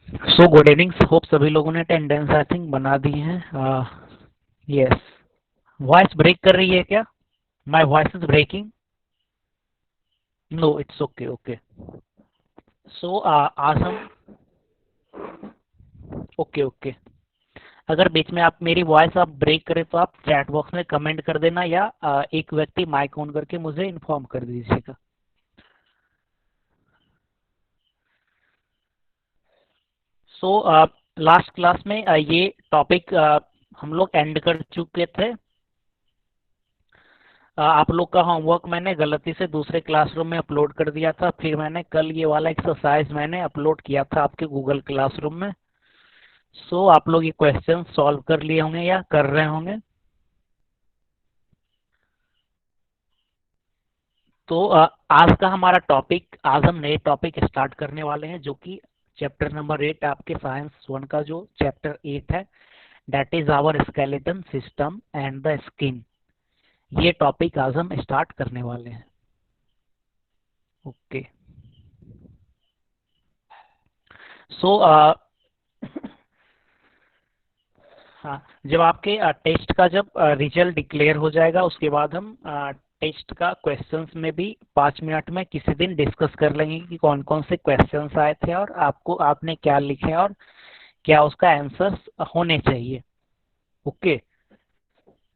So good evening. Hope सभी लोगों ने अटेंडेंस आई थिंक बना दी है। यस। वॉइस ब्रेक कर रही है क्या? My voice is breaking? No, it's okay. Okay. So आज हम ओके ओके। अगर बीच में आप मेरी वॉइस आप ब्रेक करें तो आप चैट बॉक्स में कमेंट कर देना, या एक व्यक्ति माइक ऑन करके मुझे इन्फॉर्म कर दीजिएगा। सो लास्ट क्लास में ये टॉपिक हम लोग एंड कर चुके थे। आप लोग का होमवर्क मैंने गलती से दूसरे क्लासरूम में अपलोड कर दिया था, फिर मैंने कल ये वाला एक्सरसाइज मैंने अपलोड किया था आपके गूगल क्लासरूम में। सो आप लोग ये क्वेश्चन सॉल्व कर लिए होंगे या कर रहे होंगे। तो आज का हमारा टॉपिक, आज हम नए टॉपिक स्टार्ट करने वाले हैं, जो कि चैप्टर नंबर 8 आपके साइंस 1 का जो चैप्टर 8 है, that is our skeleton system and the skin. ये टॉपिक आज हम स्टार्ट करने वाले हैं। ओके। सो हाँ, जब आपके टेस्ट का जब रिजल्ट डिक्लेयर हो जाएगा, उसके बाद हम टेस्ट का क्वेश्चंस में भी 5 मिनट में किसी दिन डिस्कस कर लेंगे कि कौन कौन से क्वेश्चंस आए थे और आपको आपने क्या लिखे और क्या उसका आंसर्स होने चाहिए। ओके।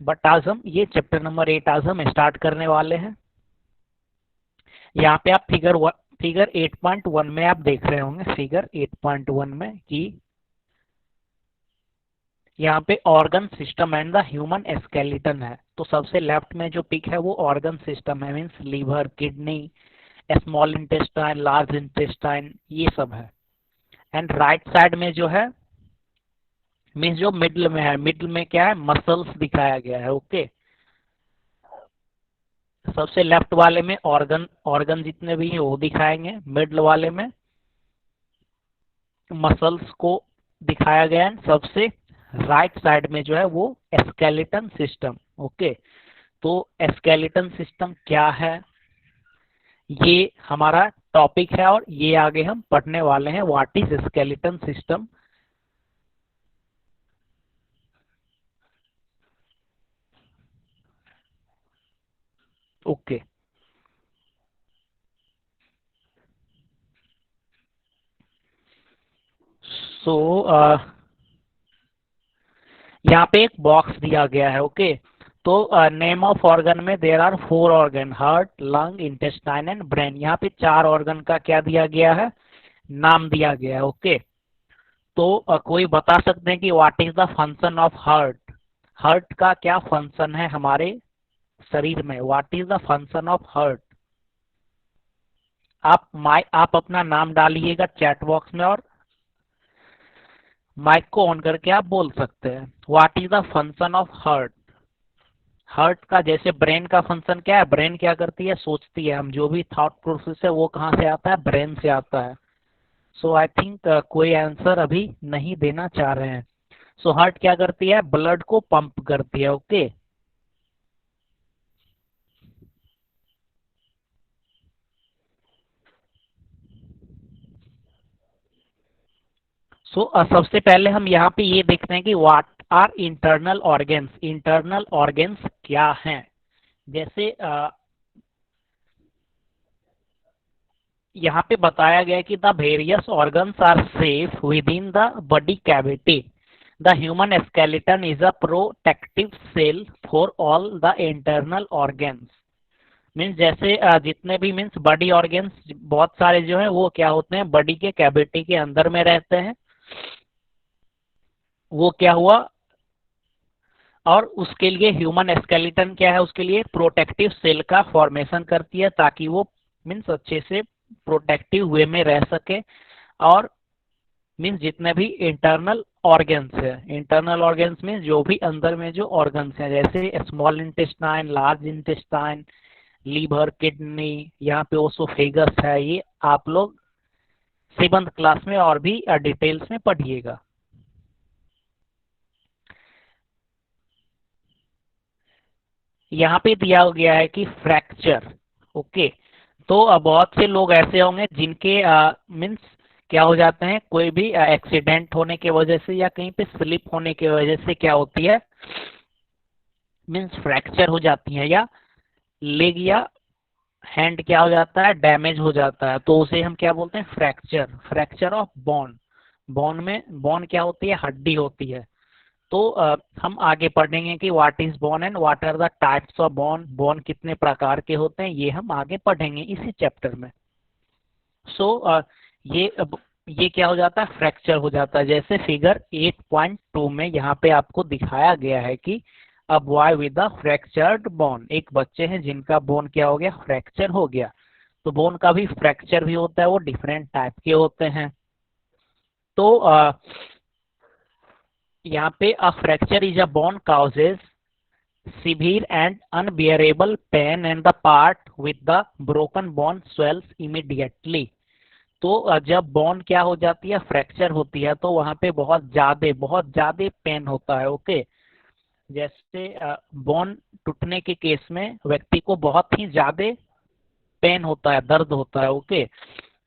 बट आज हम ये चैप्टर नंबर 8 आज हम स्टार्ट करने वाले हैं। यहाँ पे आप फिगर 8.1 में आप देख रहे होंगे, फिगर 8.1 में कि यहाँ पे organ system and the human skeleton है। तो सबसे लेफ्ट में जो पिक है वो ऑर्गन सिस्टम है, means liver, kidney, small intestine, large intestine, ये सब है। एंड राइट साइड में जो है, मीन्स जो मिडल में है, मिडल में क्या है, मसल्स दिखाया गया है। ओके। सबसे लेफ्ट वाले में ऑर्गन ऑर्गन जितने भी हैं वो दिखाएंगे, मिडल वाले में मसल्स को दिखाया गया है, सबसे राइट साइड में जो है वो स्केलेटन सिस्टम। ओके। तो स्केलेटन सिस्टम क्या है, ये हमारा टॉपिक है और ये आगे हम पढ़ने वाले हैं, what is skeleton system. Okay. So यहाँ पे एक बॉक्स दिया गया है। ओके। तो नेम ऑफ ऑर्गन में there are 4 organ, heart, lung, intestine and brain. यहाँ पे 4 ऑर्गन का क्या दिया गया है, नाम दिया गया है। ओके। तो कोई बता सकते हैं कि what is the function of heart, heart का क्या फंक्शन है हमारे शरीर में, what is the function of heart. आप अपना नाम डालिएगा चैट बॉक्स में और माइक को ऑन करके आप बोल सकते हैं, what is the function of heart. Heart का जैसे ब्रेन का फंक्शन क्या है, ब्रेन क्या करती है, सोचती है, हम जो भी थॉट प्रोसेस है वो कहाँ से आता है, ब्रेन से आता है। सो आई थिंक कोई आंसर अभी नहीं देना चाह रहे हैं। सो हार्ट क्या करती है, ब्लड को पंप करती है। ओके। सो सबसे पहले हम यहाँ पे ये देखते हैं कि what are internal organs, internal organs क्या हैं। जैसे यहाँ पे बताया गया कि the various organs are safe within the body cavity, the human skeleton is a protective shell for all the internal organs. Means जैसे जितने भी मीन्स बॉडी ऑर्गेन्स बहुत सारे जो है वो क्या होते हैं, बॉडी के कैविटी के अंदर में रहते हैं। वो क्या हुआ, और उसके लिए ह्यूमन स्केलेटन क्या है, उसके लिए प्रोटेक्टिव सेल का फॉर्मेशन करती है, ताकि वो मीन्स अच्छे से प्रोटेक्टिव वे में रह सके। और मीन्स जितने भी इंटरनल ऑर्गन्स है, इंटरनल ऑर्गन्स मीन्स जो भी अंदर में जो ऑर्गन्स हैं, जैसे small intestine, large intestine, liver, kidney, यहाँ पे ओसोफेगस है, ये आप लोग 7th क्लास में और भी डिटेल्स में पढ़िएगा। यहाँ पे दिया गया है कि फ्रैक्चर। ओके। तो बहुत से लोग ऐसे होंगे जिनके मीन्स क्या हो जाते हैं, कोई भी एक्सीडेंट होने की वजह से या कहीं पे स्लिप होने की वजह से क्या होती है, मीन्स फ्रैक्चर हो जाती है, या लेग या हैंड क्या हो जाता है, डैमेज हो जाता है, तो उसे हम क्या बोलते हैं, fracture, fracture of bone. Bone में, बोन क्या होती है, हड्डी होती है। तो हम आगे पढ़ेंगे कि what is bone and what are the types of bone, bone कितने प्रकार के होते हैं, ये हम आगे पढ़ेंगे इसी चैप्टर में। सो ये ये क्या हो जाता है, फ्रैक्चर हो जाता है। जैसे फिगर 8.2 में यहाँ पे आपको दिखाया गया है कि अब boy with a fractured bone, एक बच्चे हैं जिनका बोन क्या हो गया, फ्रैक्चर हो गया। तो बोन का भी फ्रैक्चर भी होता है, वो डिफरेंट टाइप के होते हैं। तो यहाँ पे a fracture is a bone causes severe and unbearable pain and the part with the broken bone swells immediately। तो जब बोन क्या हो जाती है, फ्रैक्चर होती है, तो वहां पे बहुत ज्यादा पेन होता है। ओके, जैसे बोन टूटने के केस में व्यक्ति को बहुत ही ज्यादा पेन होता है, दर्द होता है। ओके,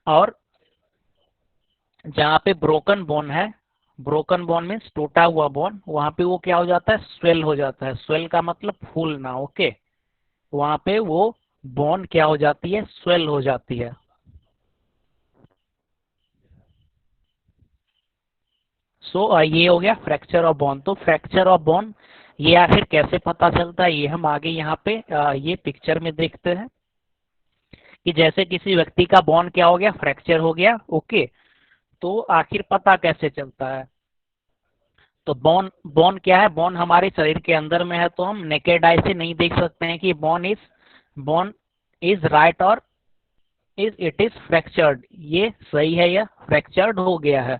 और जहाँ पे ब्रोकन बोन है, ब्रोकन बोन मीन्स टूटा हुआ बोन, वहां पे वो क्या हो जाता है, स्वेल हो जाता है। स्वेल का मतलब फूलना। ओके, वहां पे वो बोन क्या हो जाती है, स्वेल हो जाती है। ये हो गया फ्रैक्चर ऑफ बोन। तो फ्रैक्चर ऑफ बोन ये आखिर कैसे पता चलता है, ये हम आगे यहाँ पे ये पिक्चर में देखते हैं कि जैसे किसी व्यक्ति का बोन क्या हो गया, फ्रैक्चर हो गया। ओके, तो आखिर पता कैसे चलता है। तो बोन, बोन क्या है, बोन हमारे शरीर के अंदर में है, तो हम नेकेड आई से नहीं देख सकते हैं कि बोन इज राइट और इज इट इज फ्रैक्चर्ड, ये सही है या फ्रैक्चर्ड हो गया है।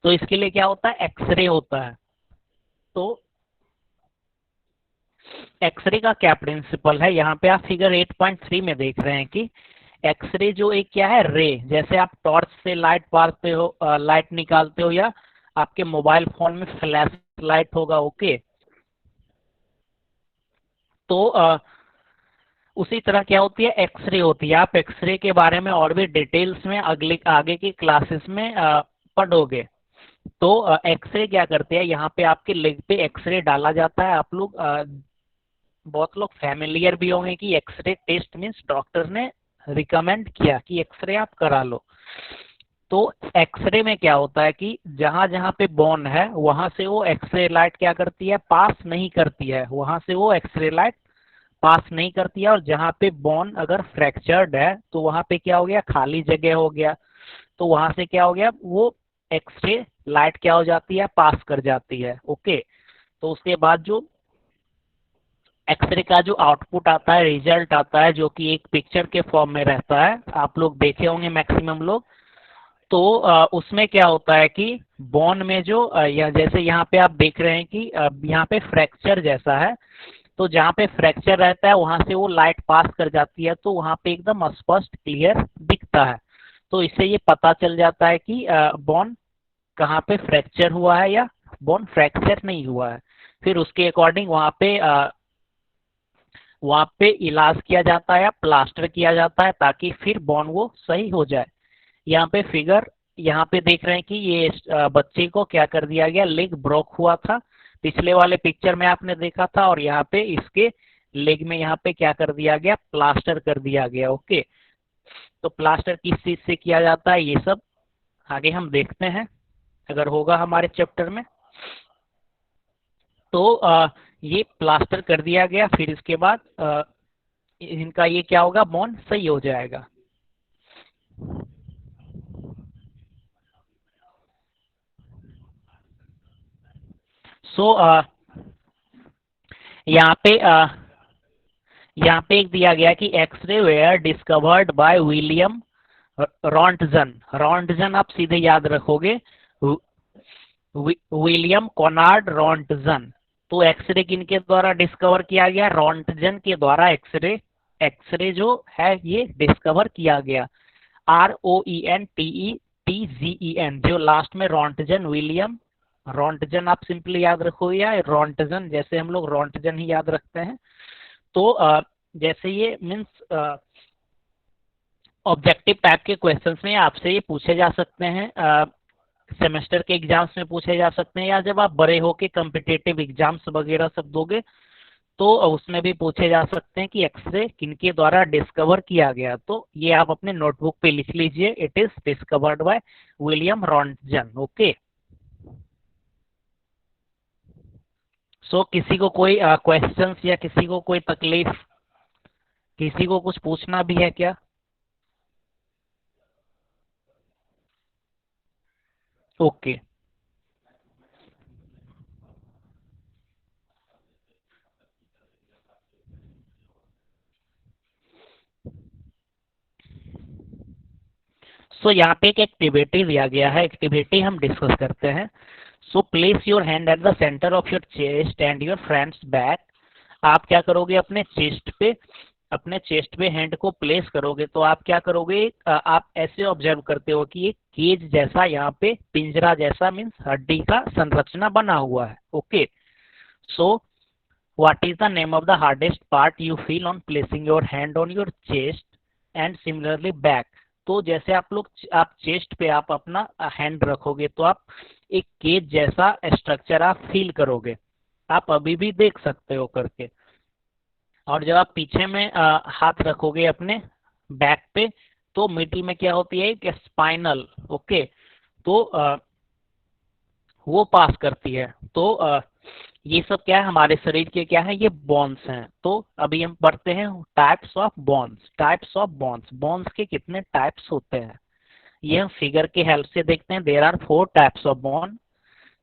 तो इसके लिए क्या होता है, एक्सरे होता है। तो एक्सरे का क्या प्रिंसिपल है, यहाँ पे आप फिगर 8.3 में देख रहे हैं कि एक्सरे जो एक क्या है, रे, जैसे आप टॉर्च से लाइट मारते हो, लाइट निकालते हो, या आपके मोबाइल फोन में फ्लैश लाइट होगा। ओके, तो उसी तरह क्या होती है, एक्सरे होती है। आप एक्सरे के बारे में और भी डिटेल्स में अगले आगे की क्लासेस में पढ़ोगे। तो एक्सरे क्या करते हैं, यहाँ पे आपके लेग पे एक्सरे डाला जाता है। आप लोग बहुत लोग फैमिलियर भी होंगे कि एक्सरे टेस्ट मीन्स डॉक्टर ने रिकमेंड किया कि एक्सरे आप करा लो। तो एक्सरे में क्या होता है कि जहां जहां पे बोन है वहां से वो एक्सरे लाइट क्या करती है, पास नहीं करती है, वहां से वो एक्सरे लाइट पास नहीं करती है। और जहां पे बोन अगर फ्रैक्चर्ड है तो वहां पे क्या हो गया, खाली जगह हो गया, तो वहां से क्या हो गया, वो एक्सरे लाइट क्या हो जाती है, पास कर जाती है। ओके, तो उसके बाद जो एक्सरे का जो आउटपुट आता है, रिजल्ट आता है, जो कि एक पिक्चर के फॉर्म में रहता है, आप लोग देखे होंगे मैक्सिमम लोग। तो उसमें क्या होता है कि बोन में जो या जैसे यहाँ पे आप देख रहे हैं कि यहाँ पे फ्रैक्चर जैसा है, तो जहाँ पे फ्रैक्चर रहता है वहां से वो लाइट पास कर जाती है, तो वहां पे एकदम स्पष्ट क्लियर दिखता है। तो इससे ये पता चल जाता है कि बोन कहाँ पे फ्रैक्चर हुआ है या बोन फ्रैक्चर नहीं हुआ है। फिर उसके अकॉर्डिंग वहाँ पे इलाज किया जाता है या प्लास्टर किया जाता है, ताकि फिर बोन वो सही हो जाए। यहाँ पे फिगर, यहाँ पे देख रहे हैं कि ये बच्चे को क्या कर दिया गया, लेग ब्रोक हुआ था, पिछले वाले पिक्चर में आपने देखा था, और यहाँ पे इसके लेग में यहाँ पे क्या कर दिया गया, प्लास्टर कर दिया गया। ओके, तो प्लास्टर किस चीज से किया जाता है, ये सब आगे हम देखते हैं अगर होगा हमारे चैप्टर में। तो ये प्लास्टर कर दिया गया, फिर इसके बाद इनका ये क्या होगा, बोन सही हो जाएगा। सो यहाँ पे यहाँ पे एक दिया गया कि X-ray were discovered by William Roentgen. Roentgen आप सीधे याद रखोगे, विलियम कॉनार्ड रॉन्टजन। तो एक्सरे किनके द्वारा डिस्कवर किया गया, रॉन्टजन के द्वारा एक्सरे, एक्सरे जो है ये डिस्कवर किया गया। ROENTETGEN, जो लास्ट में रॉन्टजन, विलियम रॉन्टजन आप सिंपली याद रखो, या रॉन्टजन, जैसे हम लोग रॉन्टजन ही याद रखते हैं। तो जैसे ये मीन्स ऑब्जेक्टिव टाइप के क्वेश्चंस में आपसे ये पूछे जा सकते हैं, सेमेस्टर के एग्जाम्स में पूछे जा सकते हैं, या जब आप बड़े होके कम्पिटिटिव एग्जाम्स वगैरह सब दोगे तो उसमें भी पूछे जा सकते हैं कि एक्सरे किनके द्वारा डिस्कवर किया गया। तो ये आप अपने नोटबुक पे लिख लीजिए, it is discovered by William Roentgen. Okay, so किसी को कोई क्वेश्चंस या किसी को कोई तकलीफ, किसी को कुछ पूछना भी है क्या? ओके, सो यहाँ पे एक एक्टिविटी दिया गया है, एक्टिविटी हम डिस्कस करते हैं। So place your hand at the centre of your chest and your fronts back. आप क्या करोगे, अपने चेस्ट पे हैंड को प्लेस करोगे तो आप क्या करोगे, आप ऐसे ऑब्जर्व करते हो कि एक केज जैसा यहाँ पे पिंजरा जैसा मीन्स हड्डी का संरचना बना हुआ है। Okay, so what is the name of the hardest part you feel on placing your hand on your chest and similarly back. तो जैसे आप चेस्ट पे आप अपना हैंड रखोगे तो आप एक केज जैसा स्ट्रक्चर आप फील करोगे, आप अभी भी देख सकते हो करके। और जब आप पीछे में हाथ रखोगे अपने बैक पे तो मिडिल में क्या होती है, एक स्पाइनल। ओके, तो वो पास करती है। तो ये सब क्या है, हमारे शरीर के क्या है, ये बोन्स हैं। तो अभी हम पढ़ते हैं types of bones. Types of bones, bones के कितने टाइप्स होते हैं ये हम फिगर के हेल्प से देखते हैं। There are 4 types of bone.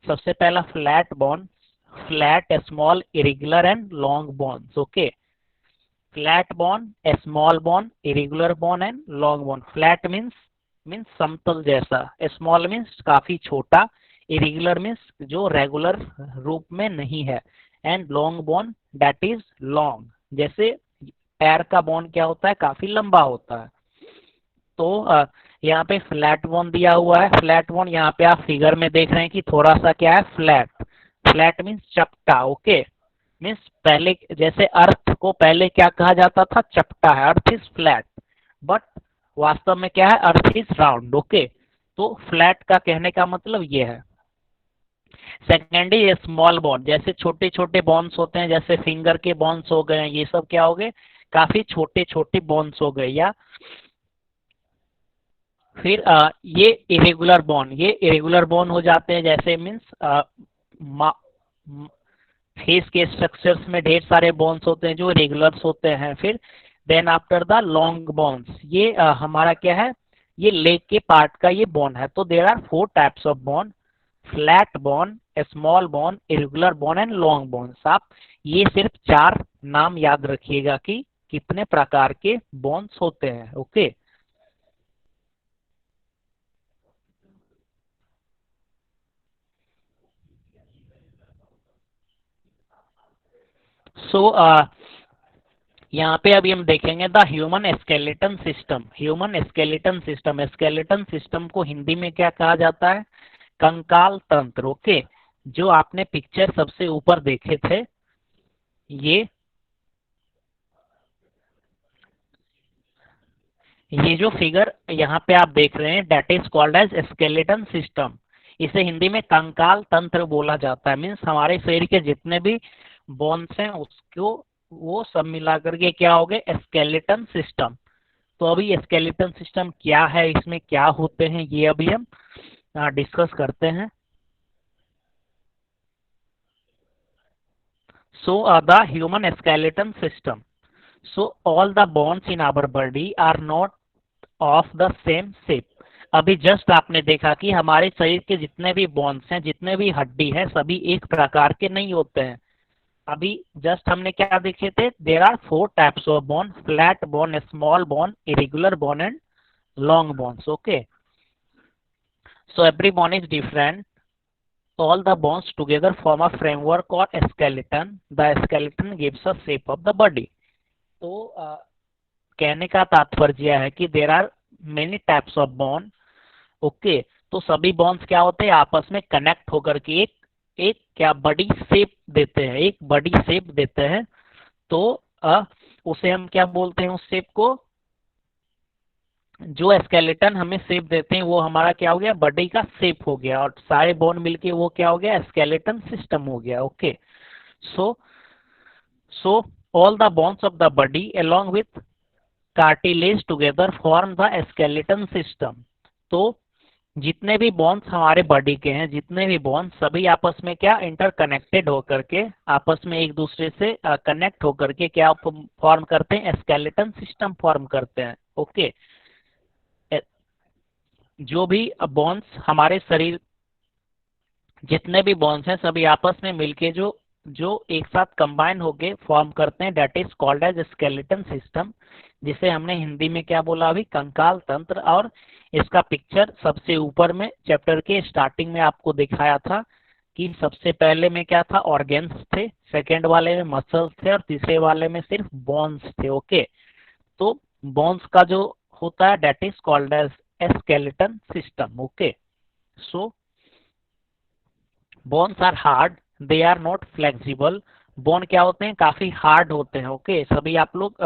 सबसे पहला flat bone, flat, small, irregular and long bones. Okay, flat bone, small bone, irregular bone and long bone. Flat means समतल जैसा, स्मॉल मीन्स काफी छोटा, इरेगुलर मीन्स जो रेगुलर रूप में नहीं है, and long bone that is long. जैसे पैर का बोन क्या होता है, काफी लंबा होता है। तो यहाँ पे फ्लैट बोन दिया हुआ है। फ्लैट बोन यहाँ पे आप फिगर में देख रहे हैं कि थोड़ा सा क्या है, फ्लैट। फ्लैट मीन्स चपटा। ओके, मीन्स पहले जैसे अर्थ को पहले क्या कहा जाता था, चपटा है, अर्थ इज फ्लैट, बट वास्तव में क्या है, अर्थ इज राउंड। ओके, तो फ्लैट का कहने का मतलब ये है। सेकेंडली स्मॉल बोन, जैसे छोटे छोटे बोन्स होते हैं, जैसे फिंगर के बोन्स हो गए, ये सब क्या हो गए, काफी छोटे छोटे बोन्स हो गए। या फिर ये इरेगुलर बोन, ये इरेगुलर बोन हो जाते हैं, जैसे मीन्स फेस के स्ट्रक्चर्स में ढेर सारे बोन्स होते हैं जो रेगुलर्स होते हैं। फिर then after the long bones, ये हमारा क्या है, ये लेग के पार्ट का ये बोन है। तो there are 4 types of bone, flat bone, small bone, irregular bone and long bones. आप ये सिर्फ 4 नाम याद रखिएगा कि कितने प्रकार के बोन्स होते हैं। ओके, सो यहाँ पे अभी हम देखेंगे the human skeleton system. Human skeleton system, skeleton system को हिंदी में क्या कहा जाता है, कंकाल तंत्र। ओके, जो आपने पिक्चर सबसे ऊपर देखे थे, ये जो फिगर यहाँ पे आप देख रहे हैं that is called as skeleton system. इसे हिंदी में कंकाल तंत्र बोला जाता है। मीन्स हमारे शरीर के जितने भी बोन्स हैं उसको वो सब मिला करके क्या हो गए, स्केलेटन सिस्टम। तो अभी स्केलेटन सिस्टम क्या है, इसमें क्या होते हैं, ये अभी हम डिस्कस करते हैं। So the human skeleton system, so all the bones in our body are not of the same shape. अभी जस्ट आपने देखा कि हमारे शरीर के जितने भी बोन्स हैं, जितने भी हड्डी है, सभी एक प्रकार के नहीं होते हैं। अभी जस्ट हमने क्या देखे थे, there are 4 types of bone, flat bone, small bone, irregular bone and long bones. Okay, so every bone is different, all the bones together form a framework or a skeleton. The skeleton gives a shape of the body. तो कहने का तात्पर्य है कि there are many types of bone. Okay, तो सभी bones क्या होते हैं, आपस में कनेक्ट होकर के एक एक क्या बड़ी शेप देते हैं, एक बड़ी शेप देते हैं। तो उसे हम क्या बोलते हैं, उस शेप को जो स्केलेटन हमें शेप देते हैं वो हमारा क्या हो गया, बॉडी का शेप हो गया, और सारे बोन मिलके वो क्या हो गया, स्केलेटन सिस्टम हो गया। Okay, so so all the bones of the body along with cartilage together form the skeleton system। तो जितने भी बोन्स हमारे बॉडी के हैं, जितने भी बोन्स सभी आपस में क्या इंटरकनेक्टेड होकर के, आपस में एक दूसरे से कनेक्ट होकर के क्या फॉर्म करते हैं, स्केलेटन सिस्टम फॉर्म करते हैं। ओके, जो भी बोन्स हमारे शरीर, जितने भी बोन्स हैं सभी आपस में मिलके जो जो एक साथ कंबाइन होके फॉर्म करते हैं, that is called as skeleton system, जिसे हमने हिंदी में क्या बोला अभी, कंकाल तंत्र। और इसका पिक्चर सबसे ऊपर में चैप्टर के स्टार्टिंग में आपको दिखाया था कि सबसे पहले में क्या था, ऑर्गेन्स थे, सेकेंड वाले में मसल्स थे, और तीसरे वाले में सिर्फ बोन्स थे। ओके, तो बोन्स का जो होता है that is called as skeleton system. Okay, so bones are hard, they are not flexible. Bone क्या होते हैं, काफी हार्ड होते हैं। ओके, सभी आप लोग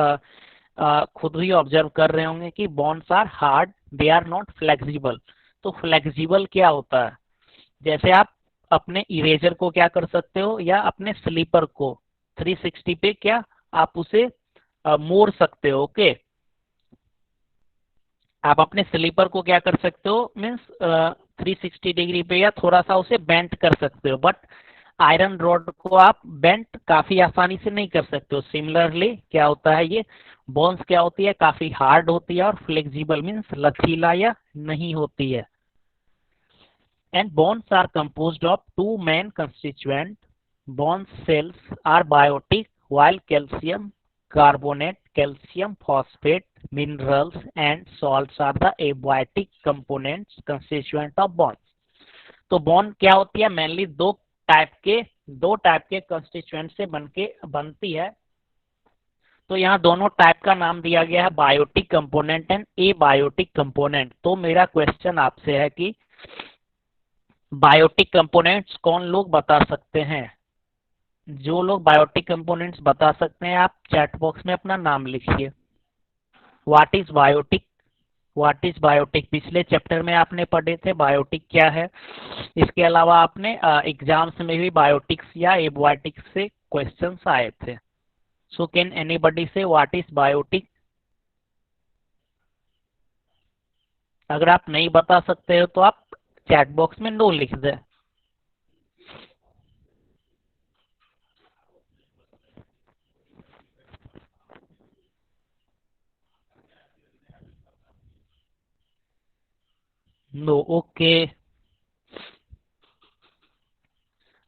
खुद भी ऑब्जर्व कर रहे होंगे कि bones are hard, they are not flexible. तो फ्लेक्सिबल क्या होता है, जैसे आप अपने इरेजर को क्या कर सकते हो, या अपने स्लीपर को 360 पे क्या आप उसे मोड़ सकते हो। ओके, आप अपने स्लीपर को क्या कर सकते हो, मीन्स 360 डिग्री पे या थोड़ा सा उसे बेंट कर सकते हो, बट आयरन रॉड को आप बेंट काफी आसानी से नहीं कर सकते हो। सिमिलरली क्या होता है, ये बोन्स क्या होती है, काफी हार्ड होती है, और फ्लेक्सिबल मीन्स लचीला या नहीं होती है। And bones are composed of two main constituent, bone cells are biotic while calcium carbonate, calcium phosphate, minerals and salts are the abiotic components constituent of bonds। तो बॉन्ड क्या होती है, मेनली दो टाइप के कंस्टिट्यूएंट से बनती है। तो यहाँ दोनों टाइप का नाम दिया गया है, biotic component and abiotic component. तो मेरा क्वेश्चन आपसे है कि बायोटिक कंपोनेंट्स कौन लोग बता सकते हैं, जो लोग बायोटिक कंपोनेंट्स बता सकते हैं आप चैट बॉक्स में अपना नाम लिखिए। What is biotic, what is biotic पिछले चैप्टर में आपने पढ़े थे बायोटिक क्या है। इसके अलावा आपने एग्जाम्स में भी बायोटिक्स या एबायोटिक्स से क्वेश्चंस आए थे। सो कैन एनीबडी से व्हाट इज बायोटिक। अगर आप नहीं बता सकते हो तो आप चैट बॉक्स में नो लिख दें। No, okay.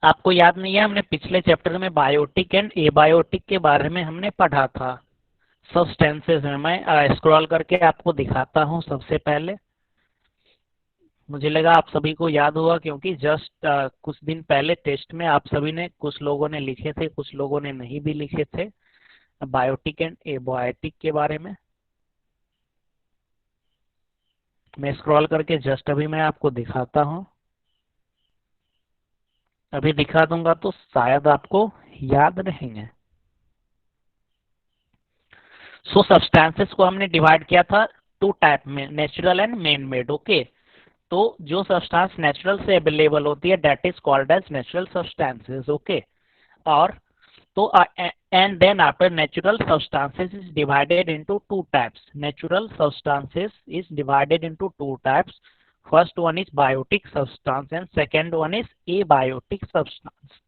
आपको याद नहीं है, हमने पिछले चैप्टर में बायोटिक एंड एबायोटिक के बारे में हमने पढ़ा था। सब्सटेंसेस में मैं स्क्रॉल करके आपको दिखाता हूँ। सबसे पहले मुझे लगा आप सभी को याद होगा, क्योंकि जस्ट कुछ दिन पहले टेस्ट में आप सभी ने, कुछ लोगों ने लिखे थे, कुछ लोगों ने नहीं भी लिखे थे बायोटिक एंड एबायोटिक के बारे में। मैं स्क्रॉल करके जस्ट अभी मैं आपको दिखाता हूँ। अभी दिखा दूंगा तो शायद आपको याद रहेंगे। सो सब्सटेंसेस को हमने डिवाइड किया था टू टाइप में, natural and man made. Okay, तो जो सब्सटेंस नेचुरल से अवेलेबल होती है that is called as natural substances. Okay, और तो and then after natural substances is divided into two types, natural substances is divided into two types, first one is biotic substance and second one is abiotic substance।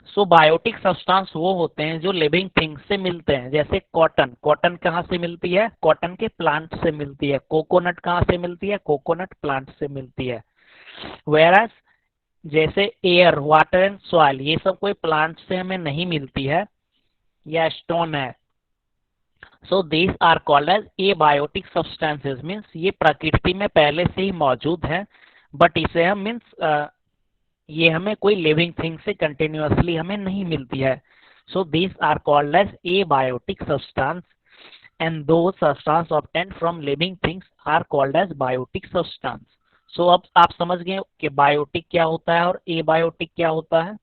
So biotic substance वो होते हैं जो living things से मिलते हैं, जैसे cotton. Cotton कहाँ से मिलती है, कॉटन के प्लांट से मिलती है। कोकोनट कहाँ से मिलती है, कोकोनट प्लांट से मिलती है। वेयर जैसे एयर, वाटर एंड सॉइल, ये सब कोई प्लांट से हमें नहीं मिलती है, या स्टोन है। So these are called as abiotic substances, means ये प्रकृति में पहले से ही मौजूद है, बट इसे हम मीन्स ये हमें कोई लिविंग थिंग से कंटिन्यूअसली हमें नहीं मिलती है। So these are called as abiotic substance and those substance obtained from living things are called as biotic substance. So अब आप समझ गए कि बायोटिक क्या होता है और एबायोटिक क्या होता है।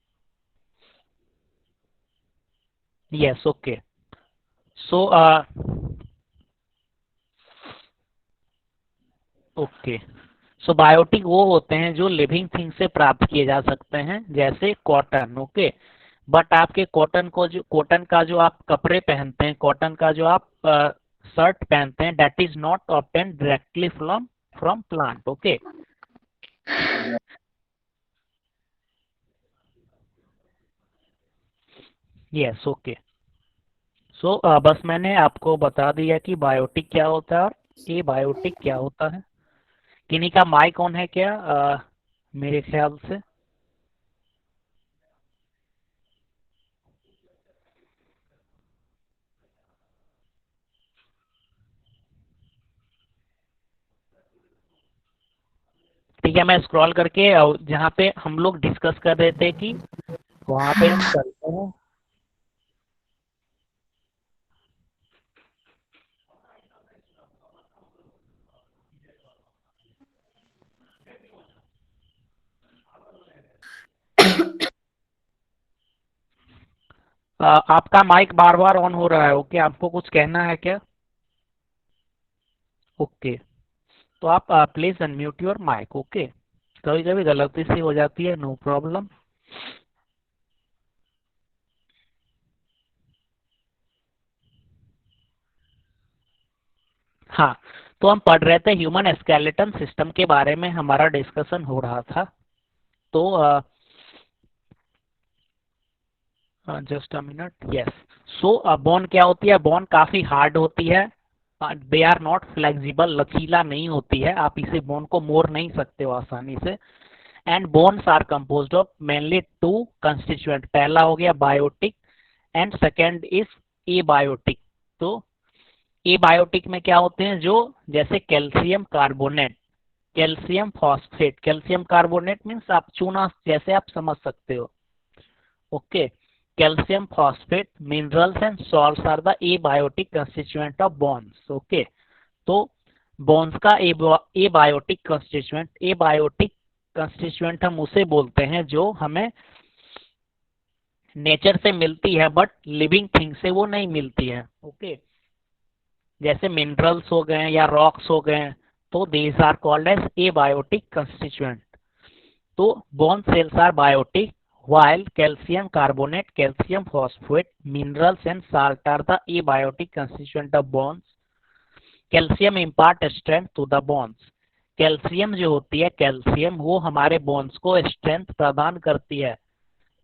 Yes, okay. So okay. So biotic वो होते हैं जो लिविंग थिंग से प्राप्त किए जा सकते हैं, जैसे कॉटन। ओके। बट आपके कॉटन का जो आप कपड़े पहनते हैं, कॉटन का जो आप शर्ट पहनते हैं, that is not obtain directly from from plant. Okay. Yes. Okay. So बस मैंने आपको बता दिया कि बायोटिक क्या होता है और ए बायोटिक क्या होता है। किन्हीं का माइक ऑन है क्या? मेरे ख्याल से। ठीक है, मैं स्क्रॉल करके जहाँ पे हम लोग डिस्कस कर रहे थे कि वहाँ पे हम चलते हैं। आपका माइक बार बार ऑन हो रहा है। ओके, आपको कुछ कहना है क्या? ओके। तो आप please unmute your mic. Okay. कभी कभी गलती से हो जाती है, नो प्रॉब्लम। हाँ। तो हम पढ़ रहे थे ह्यूमन स्केलेटन सिस्टम के बारे में, हमारा डिस्कशन हो रहा था। तो just a minute. Yes. So bone क्या होती है? बोन काफी हार्ड होती है। दे आर नॉट फ्लेक्सिबल, लचीला नहीं होती है। आप इसे बोन को मोड़ नहीं सकते हो आसानी से। And bones are composed of mainly two constituent. पहला हो गया biotic and second is abiotic. तो एबायोटिक में क्या होते हैं? जो जैसे calcium carbonate, calcium phosphate. Calcium carbonate means आप चूना, जैसे आप समझ सकते हो। ओके। Calcium phosphate minerals and salts are the abiotic constituent of bones. Okay. तो बोन्स का एबायोटिक कंस्टिट्यूएंट, एबायोटिक कंस्टिट्यूएंट हम उसे बोलते हैं जो हमें नेचर से मिलती है बट लिविंग थिंग से वो नहीं मिलती है। ओके। जैसे मिनरल्स हो गए या रॉक्स हो गए, तो these are called as abiotic constituent. तो bone cells are biotic while calcium carbonate, calcium phosphate, minerals and salt are the abiotic constituent of bones. Calcium impart strength to the bones. Calcium जो होती है, calcium वो हमारे bones को strength प्रदान करती है।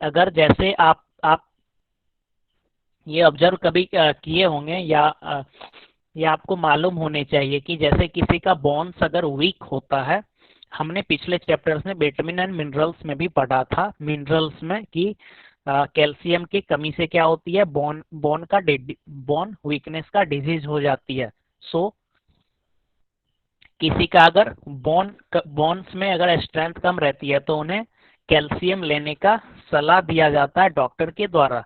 अगर जैसे आप ये ऑब्जर्व कभी किए होंगे या आपको मालूम होने चाहिए कि जैसे किसी का बोन्स अगर वीक होता है, हमने पिछले चैप्टर्स में विटामिन एंड मिनरल्स में भी पढ़ा था, मिनरल्स में कि कैल्शियम की कमी से क्या होती है, बोन बोन वीकनेस का डिजीज हो जाती है। सो किसी का अगर बोन्स में अगर स्ट्रेंथ कम रहती है तो उन्हें कैल्शियम लेने का सलाह दिया जाता है डॉक्टर के द्वारा।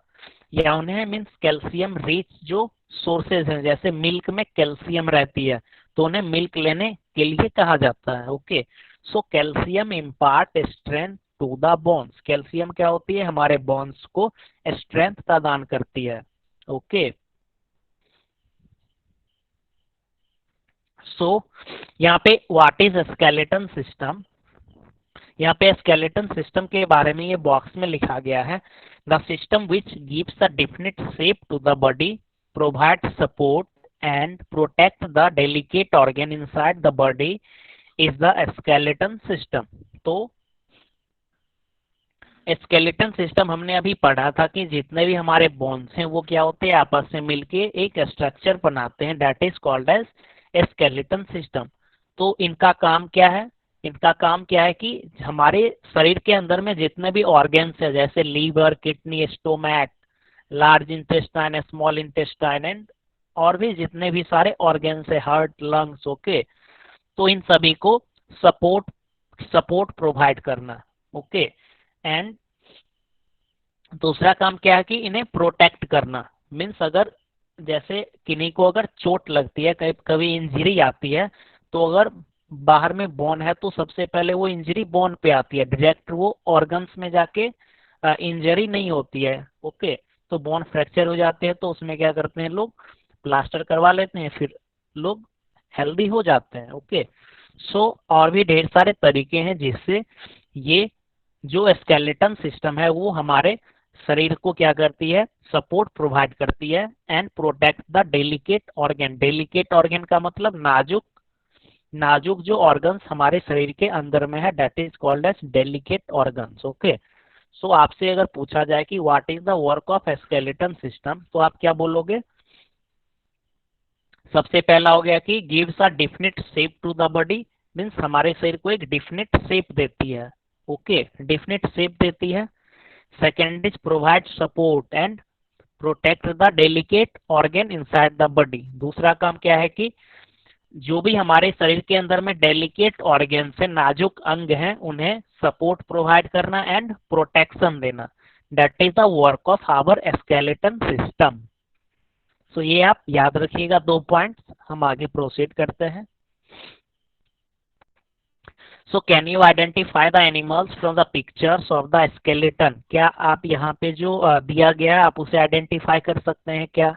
या उन्हें मीन्स कैल्शियम रिच जो सोर्सेज हैं, जैसे मिल्क में कैल्शियम रहती है तो उन्हें मिल्क लेने के लिए कहा जाता है। Okay. So calcium impart strength to the bones. Calcium क्या होती है? हमारे बोन्स को स्ट्रेंथ प्रदान करती है। ओके। सो यहाँ पे व्हाट इज स्केलेटन सिस्टम, यहाँ पे स्केलेटन सिस्टम के बारे में ये बॉक्स में लिखा गया है। The system which gives a definite shape to the body, provide support and protect the delicate organ inside the body is the skeleton system. तो स्केलेटन सिस्टम हमने अभी पढ़ा था कि जितने भी हमारे बोन्स हैं वो क्या होते हैं, आपस में मिलके एक स्ट्रक्चर बनाते हैं, that is called as skeleton system. तो इनका काम क्या है? इनका काम क्या है कि हमारे शरीर के अंदर में जितने भी ऑर्गन्स है, जैसे liver, kidney, stomach, large intestine, small intestine and और भी जितने भी सारे ऑर्गन्स है, हार्ट, लंग्स। ओके। तो इन सभी को सपोर्ट सपोर्ट प्रोवाइड करना। ओके। एंड दूसरा काम क्या है कि इन्हें प्रोटेक्ट करना। मीन्स अगर जैसे किन्हीं को अगर चोट लगती है, कभी कभी इंजरी आती है, तो अगर बाहर में बोन है तो सबसे पहले वो इंजरी बोन पे आती है, डायरेक्ट वो ऑर्गन्स में जाके इंजरी नहीं होती है। ओके। तो बोन फ्रैक्चर हो जाते हैं तो उसमें क्या करते हैं लोग, प्लास्टर करवा लेते हैं, फिर लोग हेल्दी हो जाते हैं। ओके। सो और भी ढेर सारे तरीके हैं जिससे ये जो स्केलेटन सिस्टम है वो हमारे शरीर को क्या करती है, सपोर्ट प्रोवाइड करती है and protect the delicate organ. Delicate organ का मतलब नाजुक, नाजुक जो ऑर्गन्स हमारे शरीर के अंदर में है, that is called as delicate organs. Okay, so आपसे अगर पूछा जाए कि what is the work of skeleton system, तो आप क्या बोलोगे? सबसे पहला हो गया कि gives a definite shape to the body, means हमारे शरीर को एक डिफिनिट शेप देती है। ओके, डिफिनिट शेप देती है। Second is provide support and protect the delicate organ inside the body. दूसरा काम क्या है कि जो भी हमारे शरीर के अंदर में डेलिकेट ऑर्गन से नाजुक अंग हैं उन्हें सपोर्ट प्रोवाइड करना एंड प्रोटेक्शन देना, that is the work of our skeleton system. So ये आप याद रखिएगा 2 पॉइंट्स। हम आगे प्रोसीड करते हैं। So can you identify the animals from the pictures of the skeleton? क्या आप यहाँ पे जो दिया गया है आप उसे आइडेंटिफाई कर सकते हैं क्या?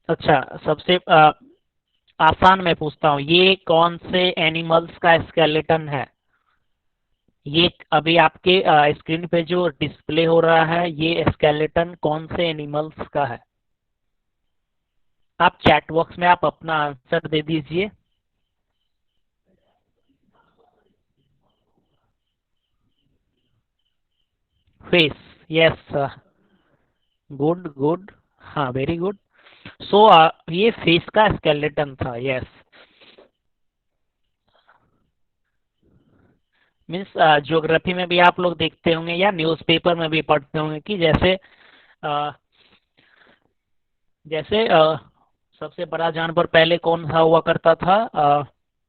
अच्छा, सबसे आसान मैं पूछता हूँ, ये कौन से एनिमल्स का स्केलेटन है? ये अभी आपके स्क्रीन पे जो डिस्प्ले हो रहा है ये स्केलेटन कौन से एनिमल्स का है? आप चैट बॉक्स में आप अपना आंसर दे दीजिए। फेस, यस, गुड गुड, हाँ वेरी गुड। सो ये फेस का स्केलेटन था, यस। मीन्स ज्योग्राफी में भी आप लोग देखते होंगे या न्यूज़पेपर में भी पढ़ते होंगे कि जैसे अ, जैसे सबसे बड़ा जानवर पहले कौन सा हुआ करता था,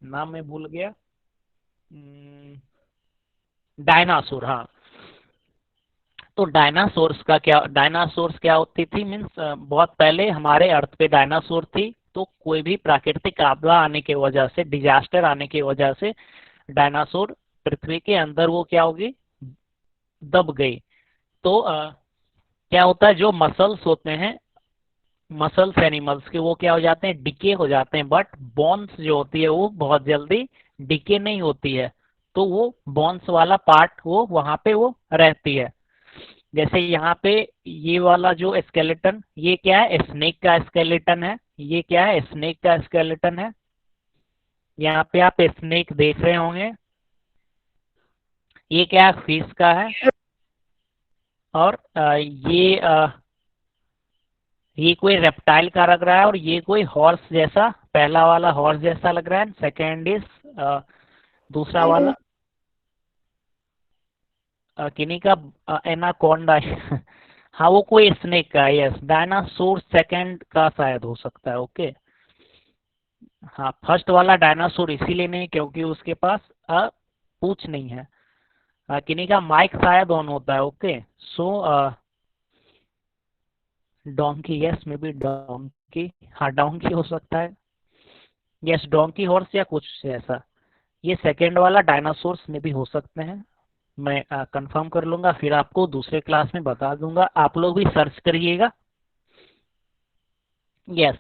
नाम मैं भूल गया, डायनासोर, हाँ। तो डायनासोर्स क्या होती थी, मीन्स बहुत पहले हमारे अर्थ पे डायनासोर थी। तो कोई भी प्राकृतिक आपदा आने की वजह से, डिजास्टर आने की वजह से डायनासोर पृथ्वी के अंदर वो क्या होगी, दब गई। तो क्या होता है, जो मसल्स होते हैं, मसल्स एनिमल्स के वो क्या हो जाते हैं, डिके हो जाते हैं, बट बोन्स जो होती है वो बहुत जल्दी डिके नहीं होती है। तो वो बोन्स वाला पार्ट वो वहां पे वो रहती है। जैसे यहाँ पे ये वाला जो स्केलेटन, ये क्या है, स्नेक का स्केलेटन है। ये क्या है, स्नेक का स्केलेटन है। यहाँ पे आप स्नेक देख रहे होंगे। ये क्या है, फिश का है। और ये कोई रेप्टाइल का लग रहा है, और ये कोई हॉर्स जैसा, पहला वाला हॉर्स जैसा लग रहा है। सेकेंड इज दूसरा वाला किन्हीं का एनाकोंडा हाँ वो कोई स्नेक का है, यस। डायनासोर सेकंड का शायद हो सकता है। ओके, हाँ फर्स्ट वाला डायनासोर इसीलिए नहीं क्योंकि उसके पास पूंछ नहीं है। किन्हीं का माइक शायद ऑन होता है। Okay, so donkey, yes may be donkey, हाँ डोंकी हो सकता है, यस डोंकी हॉर्स या कुछ ऐसा। ये सेकंड वाला डायनासोर्स में भी हो सकते हैं। मैं कंफर्म कर लूंगा, फिर आपको दूसरे क्लास में बता दूंगा, आप लोग भी सर्च करिएगा। Yes,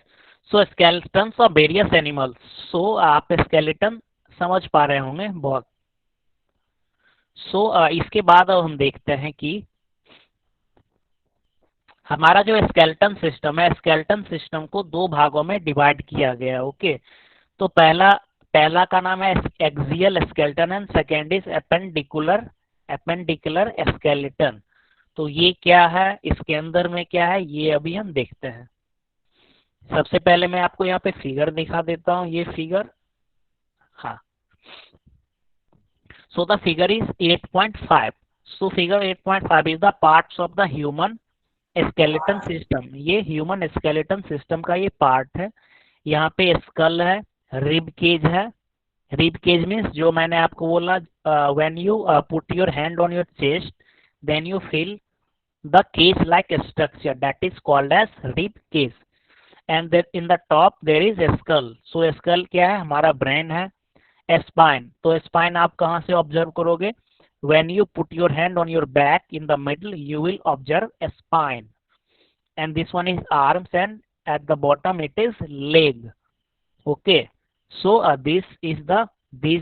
so skeletons of various animals. So आप स्केलेटन समझ पा रहे होंगे बहुत। सो इसके बाद अब हम देखते हैं कि हमारा जो स्केलेटन सिस्टम है, स्केलेटन सिस्टम को 2 भागों में डिवाइड किया गया है। ओके, तो पहला पहला का नाम है axial skeleton and second is appendicular appendicular skeleton. तो ये क्या है, इसके अंदर में क्या है, ये अभी हम देखते हैं। सबसे पहले मैं आपको यहाँ पे फिगर दिखा देता हूँ, ये फिगर, हाँ। So the figure is 8.5। So figure 8.5 is the parts of the human skeleton system. ये ह्यूमन स्केलेटन सिस्टम का ये पार्ट है। यहाँ पे स्कल है, रिब केज है। रिब केज मीन्स जो मैंने आपको बोला, when you put your hand on your chest then you feel the cage like structure, that is called as rib cage, and then in the top there is a skull। so skull क्या है, हमारा brain है। spine, तो spine आप कहाँ से observe करोगे, when you put your hand on your back in the middle you will observe a spine, and this one is arms, and at the bottom it is leg। okay, So these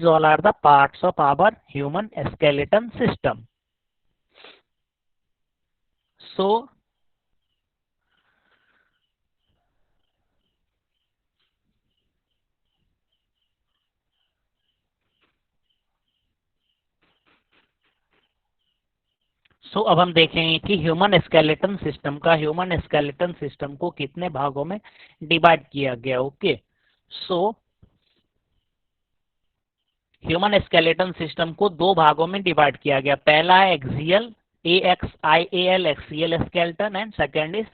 all are the parts of our human skeleton system. So अब हम देखेंगे कि human skeleton system को कितने भागों में divide किया गया। Okay, so human skeleton system को दो भागों में डिवाइड किया गया। पहला है axial AXIAL axial skeleton and second is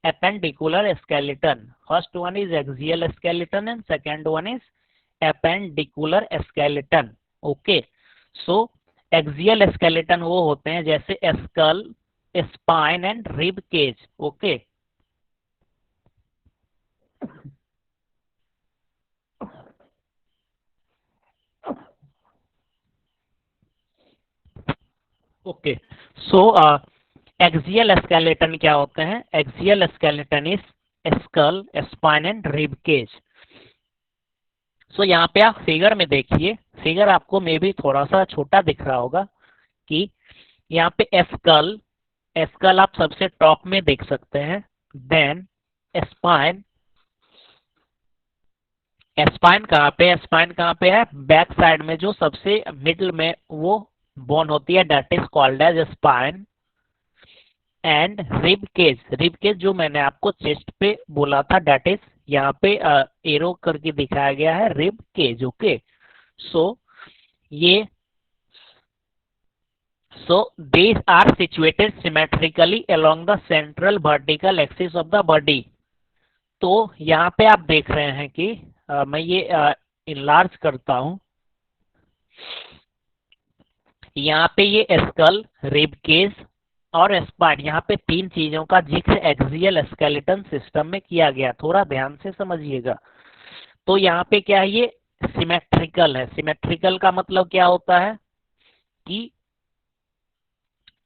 appendicular skeleton. First one is axial skeleton and second one is appendicular skeleton. Okay, so axial skeleton वो होते हैं जैसे skull, spine and rib cage. Okay, okay, so axial skeleton क्या होते हैं? Axial skeleton is skull, spine and rib cage. So यहाँ पे आप फिगर में देखिए, फिगर आपको मे भी थोड़ा सा छोटा दिख रहा होगा कि यहाँ पे स्कल, स्कल आप सबसे टॉप में देख सकते हैं। देन स्पाइन, स्पाइन कहाँ पे? स्पाइन कहाँ पे है? बैक साइड में जो सबसे मिडल में वो बोन होती है, that is called as spine. And rib cage, rib cage जो मैंने आपको चेस्ट पे बोला था, दैट इज यहाँ पे एरो करके दिखाया गया है, रिब केज। ओके, सो ये so these are situated symmetrically along the central vertical axis of the body। तो यहाँ पे आप देख रहे हैं कि मैं ये इनलार्ज करता हूं, यहाँ पे ये स्कल, रिब केज और स्पाइन, यहाँ पे तीन चीजों का जिक्र एक्सियल स्केलेटन सिस्टम में किया गया। थोड़ा ध्यान से समझिएगा। तो यहाँ पे क्या है? ये सिमेट्रिकल है। सिमेट्रिकल का मतलब क्या होता है कि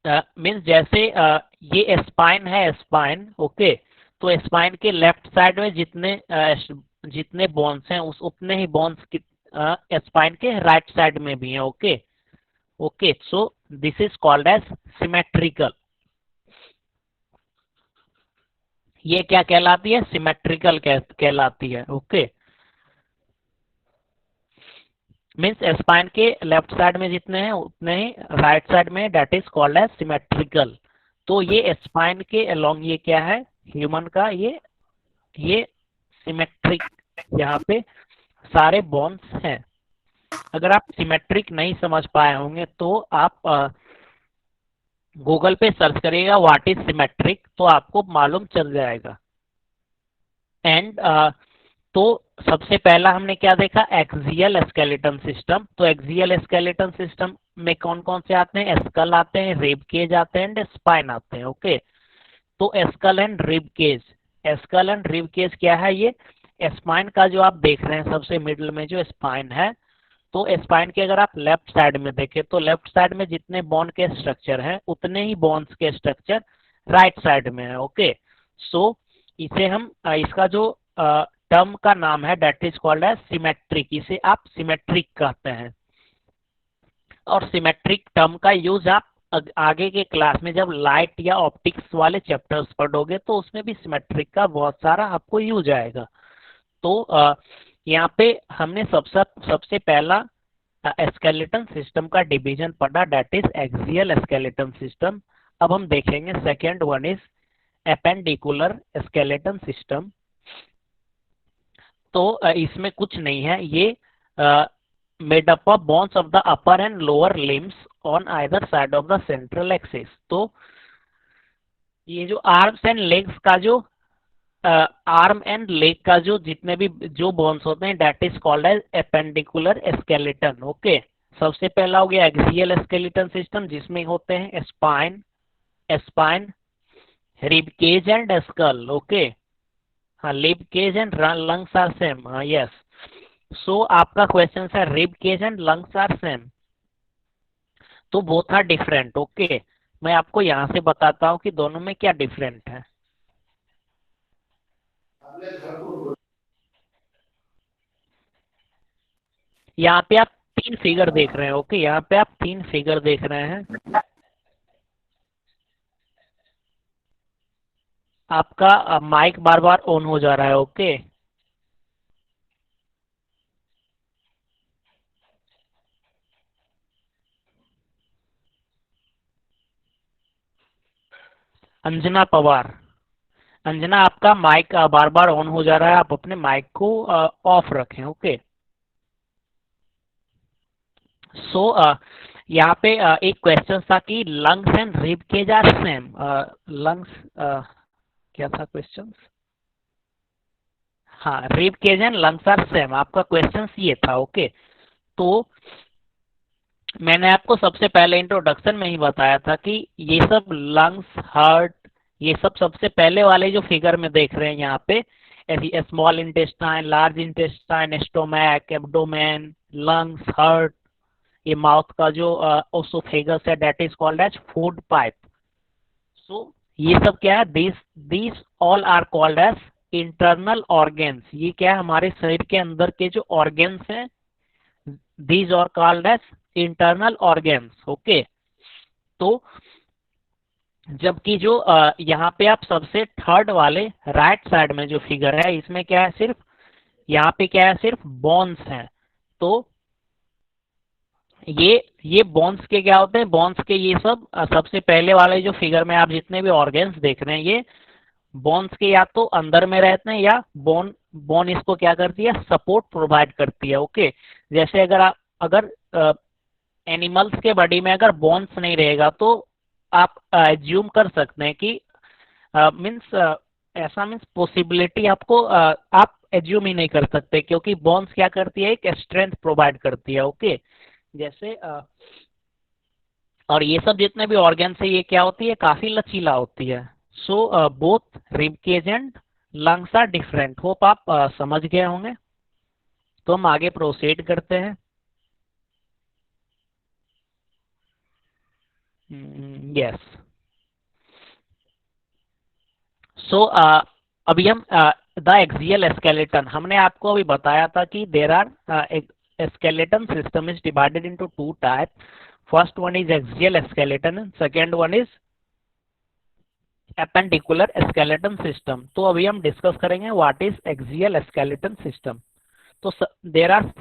मीन्स जैसे ये स्पाइन है, स्पाइन। ओके, तो स्पाइन के लेफ्ट साइड में जितने बोन्स हैं उस उतने ही बोन्स स्पाइन के राइट साइड में भी हैं। Okay, okay, so this is called as symmetrical. ये क्या कहलाती है? सिमेट्रिकल कहलाती है। ओके, मीन्स स्पाइन के लेफ्ट साइड में जितने हैं उतने ही राइट साइड में, that is called as symmetrical. तो ये स्पाइन के अलोंग ये क्या है? ह्यूमन का ये सिमेट्रिक, यहाँ पे सारे बोन्स हैं। अगर आप सिमेट्रिक नहीं समझ पाए होंगे तो आप गूगल पे सर्च करिएगा व्हाट इज सिमेट्रिक, तो आपको मालूम चल जाएगा। एंड तो सबसे पहला हमने क्या देखा? Axial skeleton system. तो एक्सियल स्केलेटन सिस्टम में कौन कौन से आते हैं? स्कल आते हैं, रिब केज आते हैं एंड स्पाइन आते हैं। ओके, तो skull and rib cage, skull and rib cage क्या है? ये स्पाइन का जो आप देख रहे हैं सबसे मिडिल में जो स्पाइन है, तो स्पाइन के अगर आप लेफ्ट साइड में देखें तो लेफ्ट साइड में जितने बोन के स्ट्रक्चर हैं उतने ही बोन्स के स्ट्रक्चर राइट साइड में है। ओके, सो इसे हम इसका जो टर्म का नाम है that is called as symmetric. इसे आप सिमेट्रिक कहते हैं। और सिमेट्रिक टर्म का यूज आप आगे के क्लास में जब लाइट या ऑप्टिक्स वाले चैप्टर्स पढ़ोगे तो उसमें भी सिमेट्रिक का बहुत सारा आपको यूज आएगा। तो यहाँ पे हमने सबसे पहला स्केलेटन सिस्टम का डिवीजन पढ़ा, that is axial skeleton system. अब हम देखेंगे second one is appendicular skeleton system. तो इसमें कुछ नहीं है, ये made up of bones of the upper and lower limbs on either side of the central axis. तो ये जो आर्म्स एंड लेग्स का जो आर्म एंड लेग का जो जितने भी जो बोन्स होते हैं that is called as appendicular skeleton. Okay, सबसे पहला हो गया एक्सियल स्केलेटन सिस्टम जिसमें होते हैं spine, spine, rib cage and skull. Okay, हाँ, rib cage and lungs are same. हाँ, यस। सो आपका क्वेश्चन है rib cage and lungs are same, तो बोथ आर डिफरेंट। ओके, मैं आपको यहाँ से बताता हूँ कि दोनों में क्या डिफरेंट है। यहाँ पे आप 3 फिगर देख रहे हैं। ओके, यहाँ पे आप 3 फिगर देख रहे हैं। आपका माइक बार बार ऑन हो जा रहा है। ओके, अंजना पवार। अंजना, आपका माइक बार बार ऑन हो जा रहा है, आप अपने माइक को ऑफ रखें। ओके, सो यहाँ पे एक क्वेश्चन था कि lungs and rib cage are same. Lungs, क्या था क्वेश्चन? हाँ, rib cage and lungs are same, आपका क्वेश्चन ये था। ओके, तो मैंने आपको सबसे पहले इंट्रोडक्शन में ही बताया था कि ये सब लंग्स, हार्ट, ये सब सबसे पहले वाले जो फिगर में देख रहे हैं यहाँ पे, small intestine, large intestine, stomach, abdomen, lungs, heart, ये माउथ का जो ओसोफेगस है, that is called as food pipe. So ये सब क्या है, this all are called as internal organs. ये क्या है, हमारे शरीर के अंदर के जो ऑर्गेन्स हैं, these are called as internal organs. Okay, तो जबकि जो यहाँ पे आप सबसे थर्ड वाले राइट साइड में जो फिगर है, इसमें क्या है, सिर्फ यहाँ पे क्या है, सिर्फ बोन्स हैं। तो ये बोन्स के क्या होते हैं, बोन्स के ये सब सबसे पहले वाले जो फिगर में आप जितने भी ऑर्गेन्स देख रहे हैं, ये बोन्स के या तो अंदर में रहते हैं या बोन बोन इसको क्या करती है, सपोर्ट प्रोवाइड करती है। ओके, जैसे अगर एनिमल्स के बॉडी में अगर बोन्स नहीं रहेगा तो आप एज्यूम कर सकते हैं कि मीन्स ऐसा मीन्स पॉसिबिलिटी आपको आप एज्यूम ही नहीं कर सकते, क्योंकि बोन्स क्या करती है, एक स्ट्रेंथ प्रोवाइड करती है। ओके, जैसे और ये सब जितने भी ऑर्गेन्स है, ये क्या होती है, काफी लचीला होती है। So both rib cage and lungs are different. Hope आप समझ गए होंगे। तो हम आगे प्रोसीड करते हैं। यस, सो अभी हम द एक्सियल स्केलेटन, हमने आपको अभी बताया था कि there are skeleton system is divided into two types. First one is axial skeleton and second one is appendicular skeleton system. तो अभी हम डिस्कस करेंगे what is axial skeleton system. तो देर आर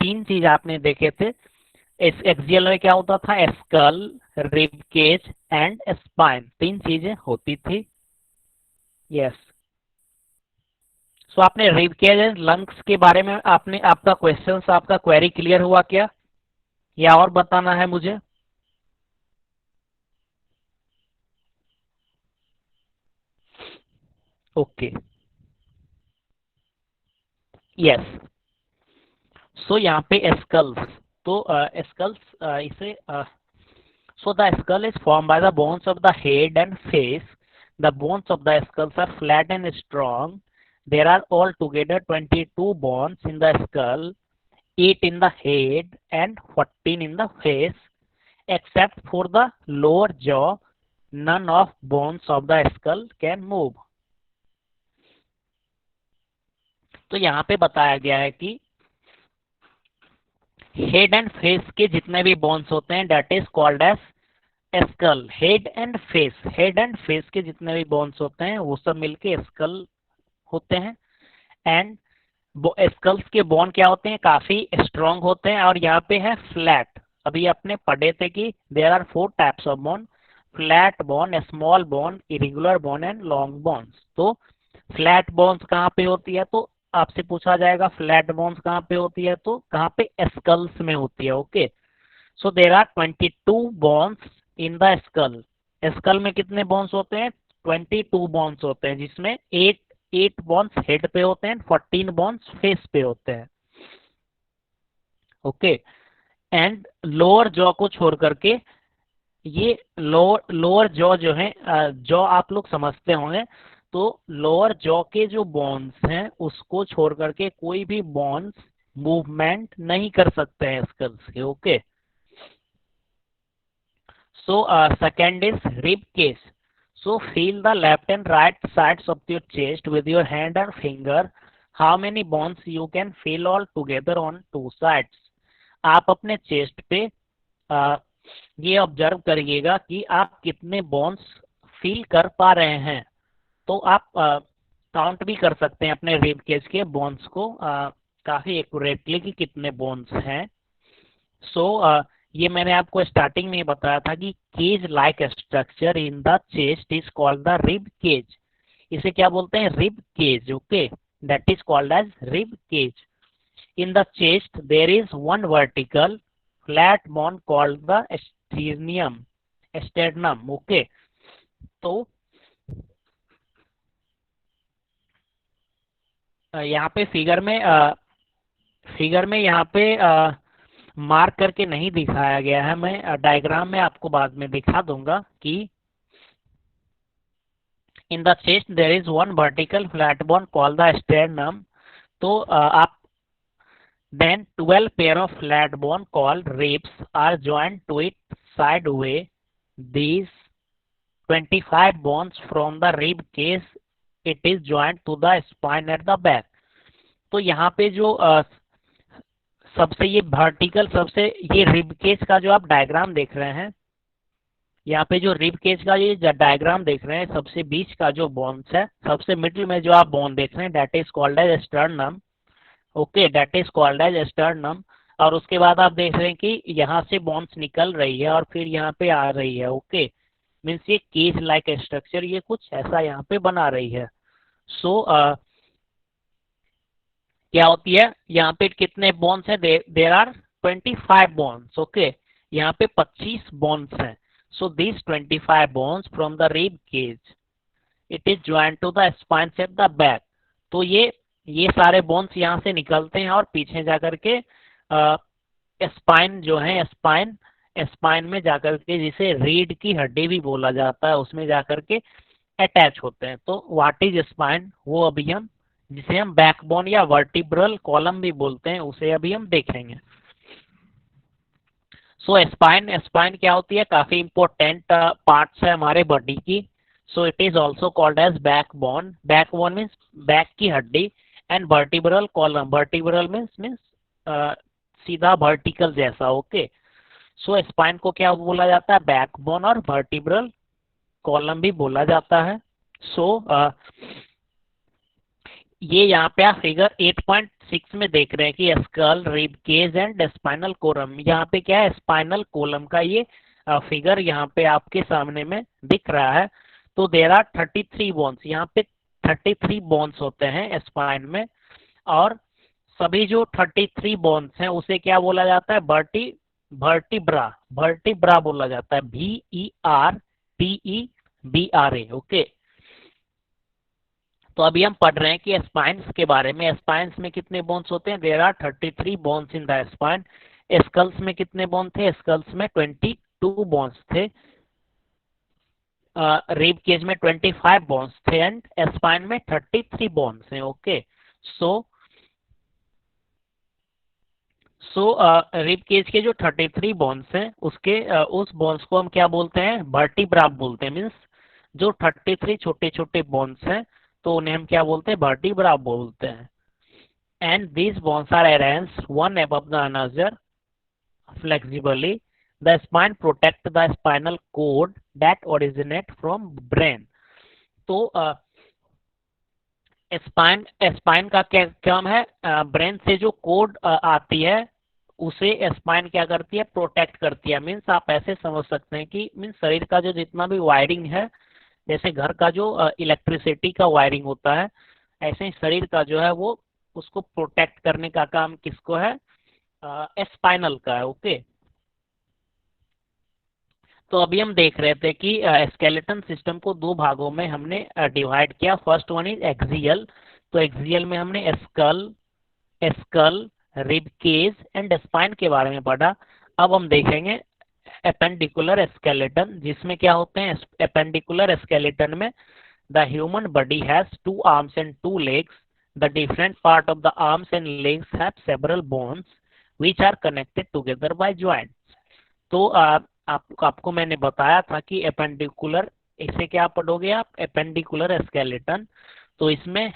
3 चीज आपने देखे थे। इस एक्सियल में क्या होता था, skull, rib cage and spine, 3 चीजें होती थी। यस, सो आपने रिब केज एंड लंग्स के बारे में आपने आपका क्वेश्चन, आपका क्वेरी क्लियर हुआ क्या, या और बताना है मुझे? ओके, यस, सो यहाँ पे स्कल्स, तो स्कल्स इसे so the skull is formed by the bones of the head and face. The bones of the skulls are flat and strong. There are altogether 22 bones in the skull, 8 in the head and 14 in the face. Except for the lower jaw, none of bones of the skull can move. तो यहाँ पे बताया गया है कि head and face के जितने भी बोन्स होते हैं, that is called as skull. Head and face के जितने भी बोन्स होते हैं वो सब मिलके स्कल होते हैं। एंड स्कल्स के बोन क्या होते हैं, काफी स्ट्रॉन्ग होते हैं। और यहाँ पे है फ्लैट, अभी आपने पढ़े थे कि there are 4 types of bone, flat bone, small bone, irregular bone and long bones. तो फ्लैट बोन्स कहाँ पे होती है, तो आपसे पूछा जाएगा फ्लैट बोन्स कहाँ पे होती है, तो कहाँ पे, स्कल्स में होती है। Okay, so there are 22 bones in the skull. Skull में कितने बोन्स होते हैं, 22 बोन्स होते हैं, जिसमें 8 बोन्स हेड पे होते हैं, 14 बोन्स फेस पे होते हैं। ओके, एंड लोअर जॉ को छोड़ करके, ये लोअर जॉ जो है, जॉ आप लोग समझते होंगे, तो लोअर जॉ के जो बोन्स हैं उसको छोड़ करके कोई भी बोन्स मूवमेंट नहीं कर सकते हैं स्कल से। Okay, so second is rib cage. So feel the left and right sides of your chest with your hand and finger. How many bones you can feel all together on two sides. आप अपने chest पे ये observe करिएगा कि आप कितने bones feel कर पा रहे हैं। तो आप काउंट भी कर सकते हैं अपने रिब केज के बोन्स को काफी एक्यूरेटली कि कितने बोन्स हैं। सो ये मैंने आपको स्टार्टिंग में बताया था कि cage like structure in the chest is called the rib cage. इसे क्या बोलते हैं? Rib cage. Okay, that is called as rib cage. In the chest there is one vertical flat bone called the sternum. Okay, तो यहाँ पे figure में यहाँ पे मार्क करके नहीं दिखाया गया है। मैं डायग्राम में आपको बाद में दिखा दूंगा कि in the chest there is one vertical flat bone called the sternum. तो आप then 12 pair of flat bone called ribs are joint to it sideway. These 25 bones from the rib cage it is joined to the spine at the back। तो यहाँ पे जो सबसे ये vertical सबसे ये रिब केज का जो आप डायग्राम देख रहे हैं, यहाँ पे जो रिब केज का ये डायग्राम देख रहे हैं, सबसे बीच का जो बोन्स है, सबसे मिडिल में जो आप बोन देख रहे हैं, that is called as sternum. Okay, that is called as sternum. और उसके बाद आप देख रहे हैं कि यहाँ से बोन्स निकल रही है और फिर यहाँ पे आ रही है। ओके, मीन्स ये केज लाइक स्ट्रक्चर ये कुछ ऐसा यहाँ पे बना रही है। सो क्या होती है यहाँ पे कितने बोन्स है? There are 25 bones. ओके, यहाँ पे 25 बोन्स हैं। So this 25 bones from the rib cage it is joint to the spine at the back. तो ये सारे बोन्स यहाँ से निकलते हैं और पीछे जाकर के स्पाइन जो है स्पाइन में जाकर के, जिसे रीढ़ की हड्डी भी बोला जाता है, उसमें जाकर के अटैच होते हैं। तो व्हाट इज स्पाइन, वो अभी हम, जिसे हम बैकबोन या वर्टिब्रल कॉलम भी बोलते हैं, उसे अभी हम देखेंगे। सो स्पाइन क्या होती है? काफी इंपॉर्टेंट पार्ट्स है हमारे बॉडी की। So it is also called as backbone. Backbone means back की हड्डी, and vertebral column, vertebral means सीधा वर्टिकल जैसा। ओके, सो स्पाइन को क्या बोला जाता है? बैकबोन और वर्टिब्रल कॉलम भी बोला जाता है। सो ये यहाँ पे आप फिगर 8.6 में देख रहे हैं कि skull, rib cage and spinal column. यहाँ पे क्या है? स्पाइनल कोलम का ये फिगर यहाँ पे आपके सामने में दिख रहा है। तो देर आर 33 बोन्स, यहाँ पे 33 बोन्स होते हैं स्पाइन में। और सभी जो 33 बोन्स हैं उसे क्या बोला जाता है? वर्टिब्रा बोला जाता है। VERTEBRA। ओके, तो अभी हम पढ़ रहे हैं कि स्पाइन्स के बारे में। स्पाइन्स में कितने बोन्स होते हैं? There are 33 bones in the spine. Skulls में कितने बोन थे? स्कल्स में 22 बोन्स थे। रिब केज में 25 बोन्स थे एंड स्पाइन में 33 बोन्स हैं। ओके, सो रिब केज के जो 33 बोन्स हैं उसके उस बोन्स को हम क्या बोलते हैं? वर्टिब्रा बोलते हैं। मीन्स जो 33 छोटे छोटे बोन्स हैं तो उन्हें हम क्या बोलते हैं? वर्टिब्रा बोलते हैं। And these bones are arranged one above the another flexibly. The spine protect the spinal cord that originate from brain। तो स्पाइन का क्या काम है? ब्रेन से जो कोड आती है उसे स्पाइन क्या करती है? प्रोटेक्ट करती है। मीन्स आप ऐसे समझ सकते हैं कि मीन्स शरीर का जो जितना भी वायरिंग है, जैसे घर का जो इलेक्ट्रिसिटी का वायरिंग होता है, ऐसे ही शरीर का जो है वो उसको प्रोटेक्ट करने का काम किसको है? स्पाइनल का है। ओके, तो अभी हम देख रहे थे कि स्केलेटन सिस्टम को दो भागों में हमने डिवाइड किया। First one is axial. तो एक्सियल में हमने skull, rib cage and spine के बारे में पढ़ा। अब हम देखेंगे एपेंडिकुलर स्केलेटन, जिसमें क्या होते हैं? एपेंडिकुलर स्केलेटन में the human body has 2 arms and 2 legs। The different part of the arms and legs have several bones which are connected together by joints. तो आपको मैंने बताया था कि एपेंडिकुलर, इसे क्या पढ़ोगे आप? Appendicular skeleton. तो इसमें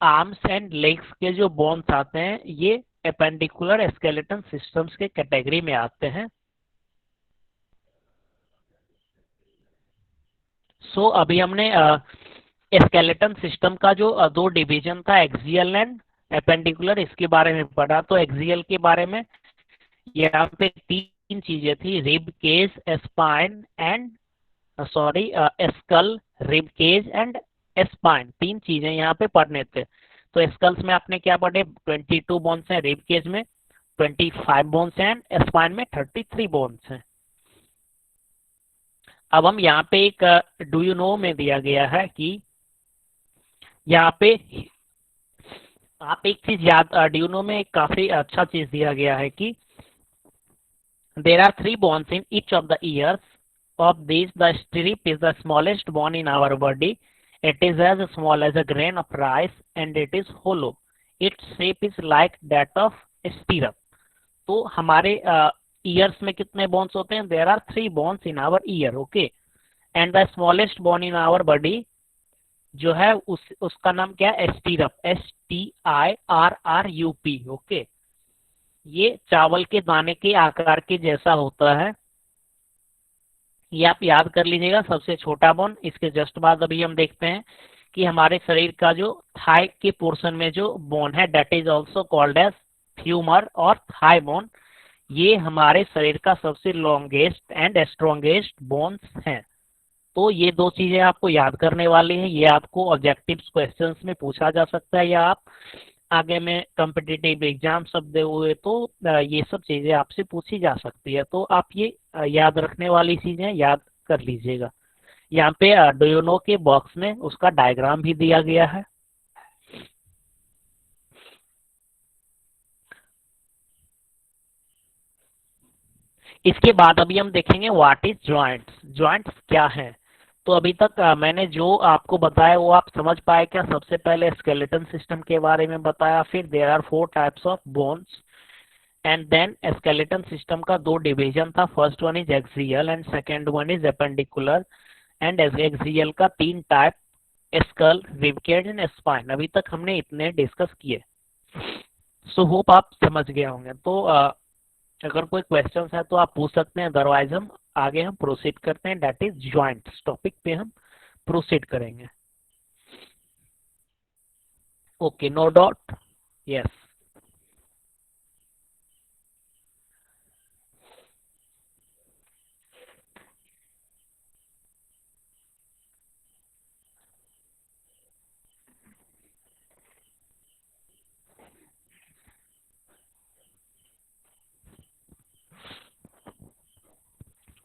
आर्म्स एंड लेग्स के जो बोन्स आते हैं ये एपेंडिकुलर स्केलेटन सिस्टम्स के कैटेगरी में आते हैं। अभी हमने स्केलेटन सिस्टम का जो दो डिवीजन था, एक्सियल एंड एपेंडिकुलर, इसके बारे में पढ़ा। तो एक्सियल के बारे में यहाँ पे तीन चीजें थी, rib cage, spine and sorry skull, rib cage and spine, तीन चीजें यहाँ पे पढ़ने थे। तो स्कल्स में आपने क्या पढ़े, 22 बोन्स हैं, रिब केज में 25 बोन्स हैं, स्पाइन में 33 बोन्स हैं। अब हम यहाँ पे एक डू यू नो में दिया गया है कि यहाँ पे आप एक चीज याद, डू यू नो में एक काफी अच्छा चीज दिया गया है कि there are 3 bones in each of the ears. Of these, the stirrup is the smallest bone in our body. It is as small as a grain of rice and it is hollow. Its shape is like that of a stirrup. तो हमारे ears में कितने bones होते हैं? There are 3 bones in our ear, okay. And the smallest bone in our body जो है उसका नाम क्या है? Stirrup, STIRRUP, okay. ये चावल के दाने के आकार के जैसा होता है, ये आप याद कर लीजिएगा, सबसे छोटा बोन। इसके जस्ट बाद अभी हम देखते हैं कि हमारे शरीर का जो थाई के पोर्शन में जो बोन है, that is also called as femur और थाई बोन। ये हमारे शरीर का सबसे लॉन्गेस्ट एंड स्ट्रॉन्गेस्ट बोन्स हैं। तो ये दो चीजें आपको याद करने वाली हैं, ये आपको ऑब्जेक्टिव्स क्वेश्चंस में पूछा जा सकता है, या आप आगे में कॉम्पिटिटिव एग्जाम सब दे हुए तो ये सब चीजें आपसे पूछी जा सकती है। तो आप ये याद रखने वाली चीजें याद कर लीजिएगा। यहाँ पे डू यू नो के बॉक्स में उसका डायग्राम भी दिया गया है। इसके बाद अभी हम देखेंगे व्हाट इज ज्वाइंट्स, ज्वाइंट्स क्या है। तो अभी तक मैंने जो आपको बताया वो आप समझ पाए क्या? सबसे पहले स्केलेटन सिस्टम के बारे में बताया, फिर there are 4 types of bones and then skeleton system का 2 डिवीजन था, first one is axial and second one is appendicular. And axial का 3 type, skull, rib cage and spine. अभी तक हमने इतने डिस्कस किए। सो होप आप समझ गए होंगे। तो अगर कोई क्वेश्चन है तो आप पूछ सकते हैं, अदरवाइज हम आगे हम प्रोसीड करते हैं, दैट इज ज्वाइंट्स टॉपिक पे हम प्रोसीड करेंगे। Okay, no doubt, yes.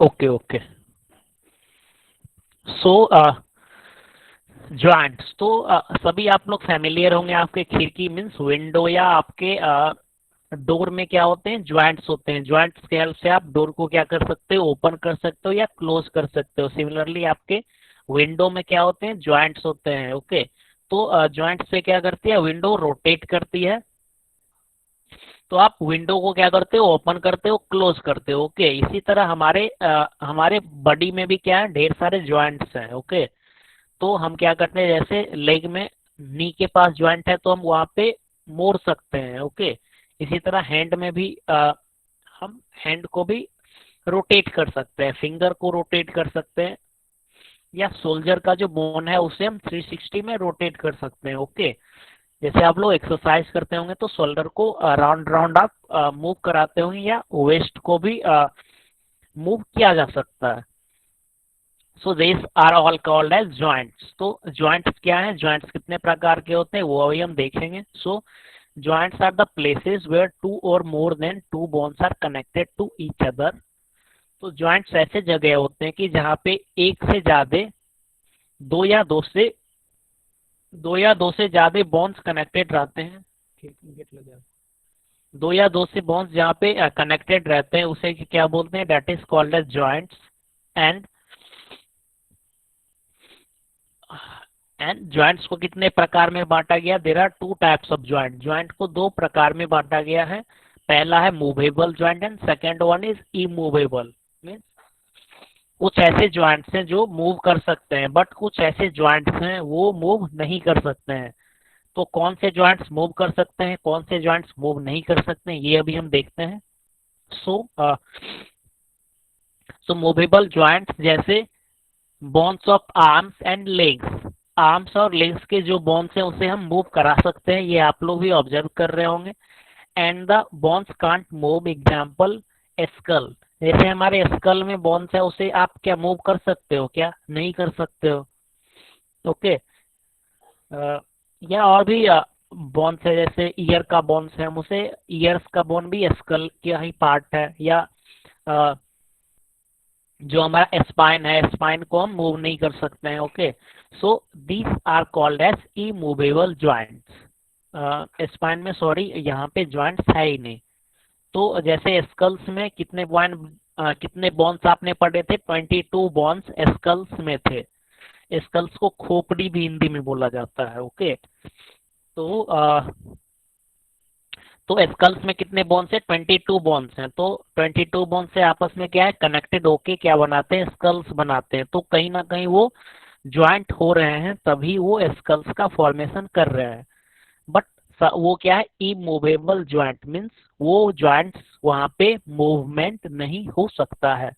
Okay okay, so joints तो सभी आप लोग फैमिलियर होंगे। आपके खिड़की मीन्स विंडो या आपके डोर में क्या होते हैं? ज्वाइंट्स होते हैं। ज्वाइंट्स के हेल्प से आप डोर को क्या कर सकते हो? ओपन कर सकते हो या क्लोज कर सकते हो। सिमिलरली आपके विंडो में क्या होते हैं? ज्वाइंट्स होते हैं, ओके। तो ज्वाइंट से क्या करती है? विंडो रोटेट करती है। तो आप विंडो को क्या करते हो? ओपन करते हो, क्लोज करते हो, ओके। इसी तरह हमारे बॉडी में भी क्या है? ढेर सारे ज्वाइंट्स हैं, ओके। तो हम क्या करते हैं, जैसे लेग में नी के पास ज्वाइंट है तो हम वहां पे मोड़ सकते हैं, ओके। इसी तरह हैंड में भी हम हैंड को भी रोटेट कर सकते हैं, फिंगर को रोटेट कर सकते हैं, या सोल्जर का जो बोन है उसे हम 360 में रोटेट कर सकते हैं, ओके। जैसे आप लोग एक्सरसाइज करते होंगे तो शोल्डर को राउंड राउंड आप मूव कराते होंगे, या वेस्ट को भी मूव किया जा सकता है। So this are all called as joints. तो ज्वाइंट्स क्या है? ज्वाइंट्स कितने प्रकार के होते हैं वो अभी हम देखेंगे। So joints are the places where 2 or more than 2 bones are connected to each other. तो ज्वाइंट्स ऐसे जगह होते हैं कि जहाँ पे एक से ज्यादा दो या दो से ज्यादा बोन्स कनेक्टेड रहते हैं। दो या दो से बोन्स जहाँ पे कनेक्टेड रहते हैं उसे क्या बोलते हैं? That is called as joints. And joints को कितने प्रकार में बांटा गया? There are 2 types of joint. Joint को 2 प्रकार में बांटा गया है। पहला है movable joint and second one is immovable. मीन्स कुछ ऐसे ज्वाइंट्स हैं जो मूव कर सकते हैं, बट कुछ ऐसे ज्वाइंट्स हैं वो मूव नहीं कर सकते हैं। तो कौन से जॉइंट्स मूव कर सकते हैं, कौन से जॉइंट्स मूव नहीं कर सकते हैं, ये अभी हम देखते हैं। सो मूवेबल जॉइंट्स जैसे bones of arms and legs, arms और लेग्स के जो बोन्स हैं उसे हम मूव करा सकते हैं, ये आप लोग भी ऑब्जर्व कर रहे होंगे। And the bones can't move, example skull, जैसे हमारे स्कल में बोन्स है उसे आप क्या मूव कर सकते हो, क्या नहीं कर सकते हो। ओके या और भी बोन्स है, जैसे ईयर का बोन्स है, हम उसे ईयर्स का बोन भी स्कल का ही पार्ट है। या जो हमारा स्पाइन है, स्पाइन को हम मूव नहीं कर सकते हैं। Okay so these are called as immovable joints. Spine में सॉरी यहाँ पे जॉइंट्स है ही नहीं। तो जैसे स्कल्स में कितने बोन्स आपने पढ़े थे, 22 बोन्स स्कल्स में थे। स्कल्स को खोपड़ी भी हिंदी में बोला जाता है। ओके तो स्कल्स में कितने बोन्स है, 22 बोन्स हैं। तो 22 बोन्स से आपस में क्या है, कनेक्टेड होके क्या बनाते हैं, स्कल्स बनाते हैं। तो कहीं ना कहीं वो ज्वाइंट हो रहे हैं, तभी वो स्कल्स का फॉर्मेशन कर रहे हैं। बट वो क्या है, इमूवेबल ज्वाइंट मीन्स वो ज्वाइंट्स वहां पे मूवमेंट नहीं हो सकता है।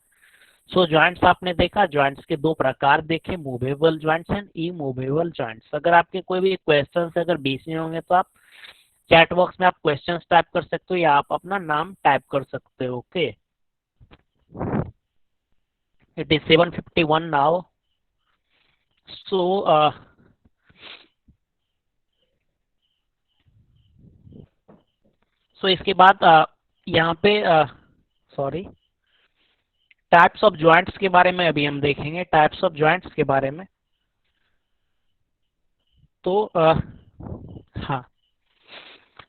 सो ज्वाइंट्स आपने देखा, ज्वाइंट्स के दो प्रकार देखे, movable joints and immovable joints. अगर आपके कोई भी क्वेश्चन अगर बीच में होंगे तो आप चैट बॉक्स में आप क्वेश्चंस टाइप कर सकते हो या आप अपना नाम टाइप कर सकते हो। Okay it is 7:51 now. So इसके बाद यहाँ पे सॉरी टाइप्स ऑफ जॉइंट्स के बारे में अभी हम देखेंगे, टाइप्स ऑफ जॉइंट्स के बारे में। तो हाँ,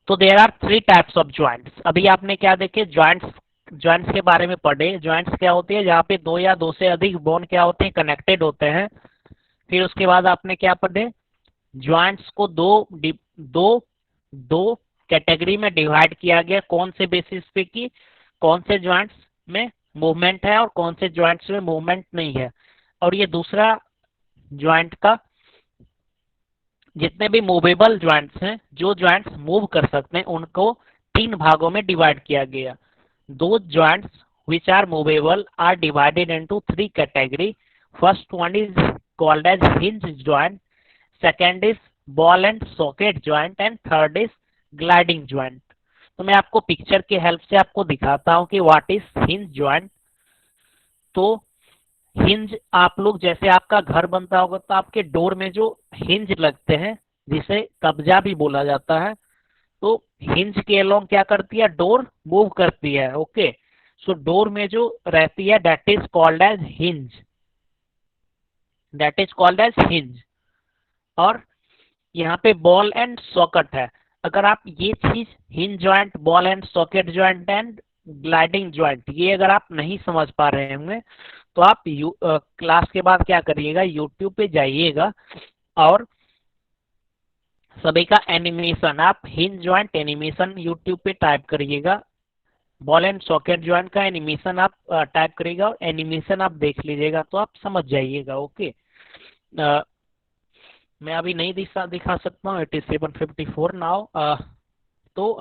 तो there are 3 types of joints. अभी आपने क्या देखे, जॉइंट्स के बारे में पढ़े। जॉइंट्स क्या होती है, जहाँ पे दो या दो से अधिक बोन क्या होते हैं, कनेक्टेड होते हैं। फिर उसके बाद आपने क्या पढ़े, जॉइंट्स को दो दो कैटेगरी में डिवाइड किया गया। कौन से बेसिस पे कि कौन से जॉइंट्स में मूवमेंट है और कौन से जॉइंट्स में मूवमेंट नहीं है। और ये दूसरा जॉइंट का जितने भी मूवेबल जॉइंट्स हैं, जो जॉइंट्स मूव कर सकते हैं, उनको 3 भागों में डिवाइड किया गया। दो joints which are movable are divided into 3 category. First one is called as hinge joint, second is ball and socket joint and third is gliding joint. तो मैं आपको पिक्चर के हेल्प से आपको दिखाता हूँ कि व्हाट इज हिंज जॉइंट। तो हिंज आप लोग जैसे आपका घर बनता होगा तो आपके डोर में जो हिंज लगते हैं, जिसे कब्जा भी बोला जाता है, तो हिंज के अलोंग क्या करती है, डोर मूव करती है। ओके सो डोर में जो रहती है that is called as hinge, that is called as hinge. और यहाँ पे बॉल एंड सॉकेट है। अगर आप ये चीज hinge joint, ball and socket joint and gliding joint, ये अगर आप नहीं समझ पा रहे होंगे तो आप क्लास के बाद क्या करिएगा, यूट्यूब पे जाइएगा और सभी का एनिमेशन, आप हिंज जॉइंट एनिमेशन यूट्यूब पे टाइप करिएगा, बॉल एंड सॉकेट जॉइंट का एनिमेशन आप टाइप करिएगा और एनिमेशन आप देख लीजिएगा तो आप समझ जाइएगा। ओके मैं अभी नहीं दिखा सकता हूँ, इट इज 7:54 नाउ। तो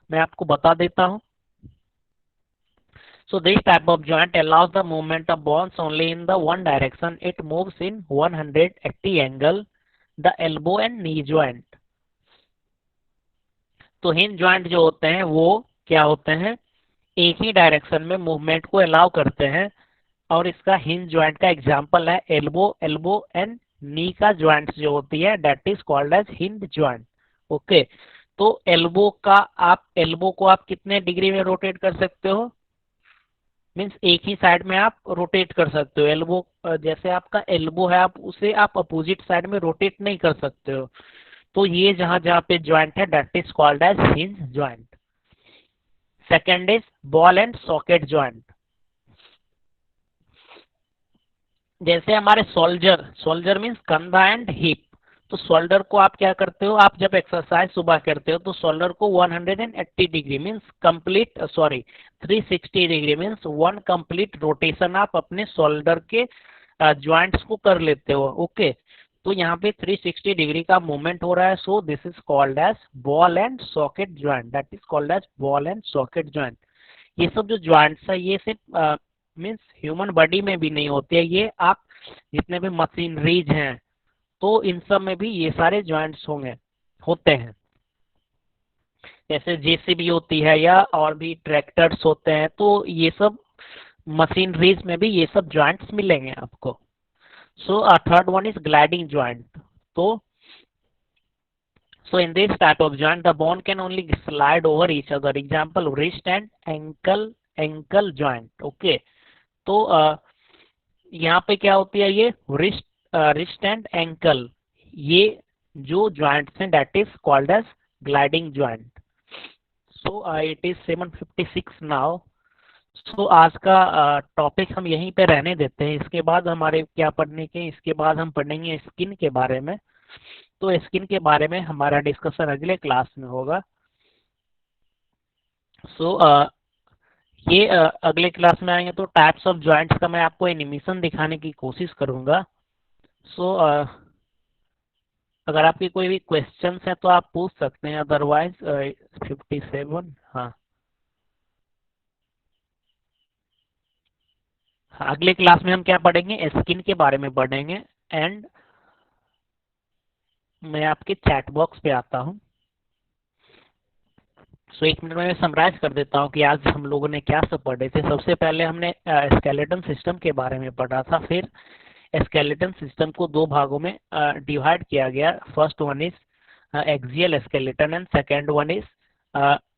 मैं आपको बता देता हूँ। So this type of joint allows the movement of bones only in the one direction. It moves in 180 angle, the elbow and knee joint. तो हिंज जॉइंट जो होते हैं वो क्या होते हैं, एक ही डायरेक्शन में मूवमेंट को अलाउ करते हैं। और इसका हिंज जॉइंट का एग्जांपल है एल्बो एंड नी का जॉइंट जो होती है that is called as hinge joint. Okay तो एल्बो को आप कितने डिग्री में रोटेट कर सकते हो, मीन्स एक ही साइड में आप रोटेट कर सकते हो। एल्बो जैसे आपका एल्बो है, आप उसे आप अपोजिट साइड में रोटेट नहीं कर सकते हो। तो ये जहां जहां पे ज्वाइंट है that is called as hinge joint. Second is ball and socket joint. जैसे हमारे सोल्जर मीन्स कंधा एंड हिप। तो शोल्डर को आप क्या करते हो, आप जब एक्सरसाइज सुबह करते हो तो शोल्डर को 180 degree means complete 360 degree means 1 complete rotation आप अपने शोल्डर के ज्वाइंट्स को कर लेते हो। ओके तो यहाँ पे 360 डिग्री का मूवमेंट हो रहा है, so this is called as ball and socket joint, that is called as ball and socket joint. ये सब जो ज्वाइंट्स है ये सिर्फ मीन्स ह्यूमन बॉडी में भी नहीं होते हैं, ये आप जितने भी मशीनरीज हैं तो इन सब में भी ये सारे ज्वाइंट्स होते हैं। जैसे जेसीबी होती है या और भी ट्रैक्टर्स होते हैं, तो ये सब मशीनरीज में भी ये सब ज्वाइंट्स मिलेंगे आपको। So third one is gliding joint. तो so in this type of joint the bone can only slide over each other, example wrist and ankle joint। okay, तो यहाँ पे क्या होती है, ये रिस्ट एंड एंकल, ये जो ज्वाइंट्स हैं that is called as gliding joint. So it is 7:56 now. So आज का टॉपिक हम यहीं पे रहने देते हैं, इसके बाद हमारे क्या पढ़ने के, इसके बाद हम पढ़ेंगे स्किन के बारे में। तो स्किन के बारे में हमारा डिस्कशन अगले क्लास में होगा। सो ये अगले क्लास में आएंगे तो टाइप्स ऑफ जॉइंट्स का मैं आपको एनिमेशन दिखाने की कोशिश करूंगा। सो अगर आपके कोई भी क्वेश्चंस है तो आप पूछ सकते हैं, अदरवाइज 57 हाँ। अगले क्लास में हम क्या पढ़ेंगे, स्किन के बारे में पढ़ेंगे। एंड मैं आपके चैट बॉक्स पे आता हूँ। सो एक मिनट में मैं समराइज कर देता हूँ कि आज हम लोगों ने क्या सब पढ़े थे। सबसे पहले हमने स्केलेटन सिस्टम के बारे में पढ़ा था, फिर स्केलेटन सिस्टम को दो भागों में डिवाइड किया गया। First one is axial skeleton and second one is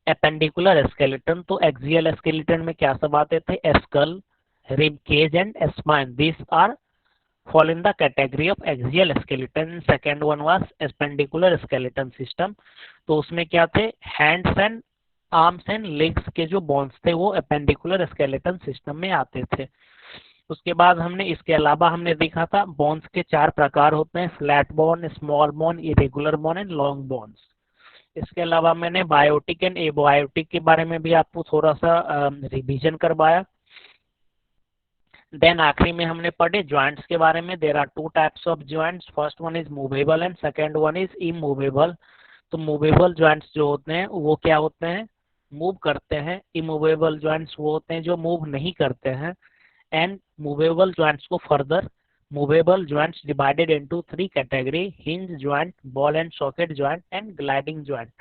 appendicular skeleton. तो एक्सियल स्केलेटन में क्या सब आते थे, skull, rib cage and spine, this are fall in the category of axial skeleton। second one was appendicular skeleton system। तो उसमें क्या थे, hands and arms and legs के जो बोन्स थे वो एपेंडिकुलर स्केलेटन सिस्टम में आते थे। उसके बाद हमने इसके अलावा हमने देखा था बोन्स के चार प्रकार होते हैं, flat bone, small bone, irregular bone and long bones. इसके अलावा मैंने बायोटिक एंड एबायोटिक के बारे में भी आपको थोड़ा सा रिवीजन करवाया। देन आखिरी में हमने पढ़े ज्वाइंट्स के बारे में। There are two types of joints, first one is movable and second one is immovable. तो मूवेबल ज्वाइंट्स जो होते हैं वो क्या होते हैं, मूव करते हैं। इमूवेबल ज्वाइंट्स वो होते हैं जो मूव नहीं करते हैं। एंड मूवेबल ज्वाइंट्स को further movable joints divided into three category, hinge joint, ball and socket joint and gliding joint.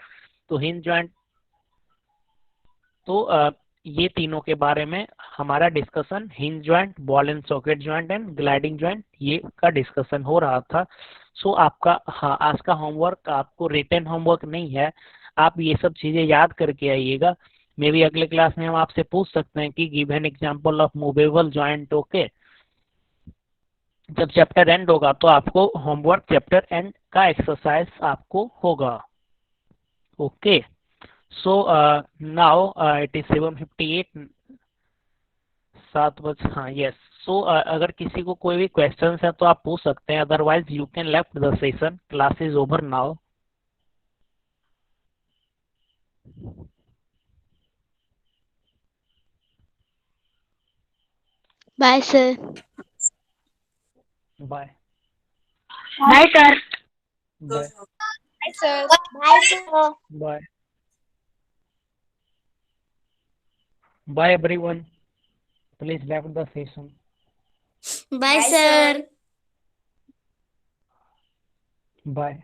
तो हिंज ज्वाइंट, तो ये तीनों के बारे में हमारा discussion, hinge joint, ball and socket joint and gliding joint, ये का डिस्कशन हो रहा था। सो आपका हाँ आज का होमवर्क, आपको रिटन होमवर्क नहीं है, आप ये सब चीजें याद करके आइएगा। मे भी अगले क्लास में हम आपसे पूछ सकते हैं कि give an example of movable joint. Okay, जब चैप्टर एंड होगा तो आपको होमवर्क चैप्टर एंड का एक्सरसाइज आपको होगा। Okay, so now it is 7:58, 7 बज, हाँ यस। सो अगर किसी को कोई भी क्वेश्चन है तो आप पूछ सकते हैं, otherwise you can left the session, class is over now. Bye sir. Bye bye sir. Bye bye sir. Bye sir. Bye bye everyone, please left the session. Bye sir. Bye.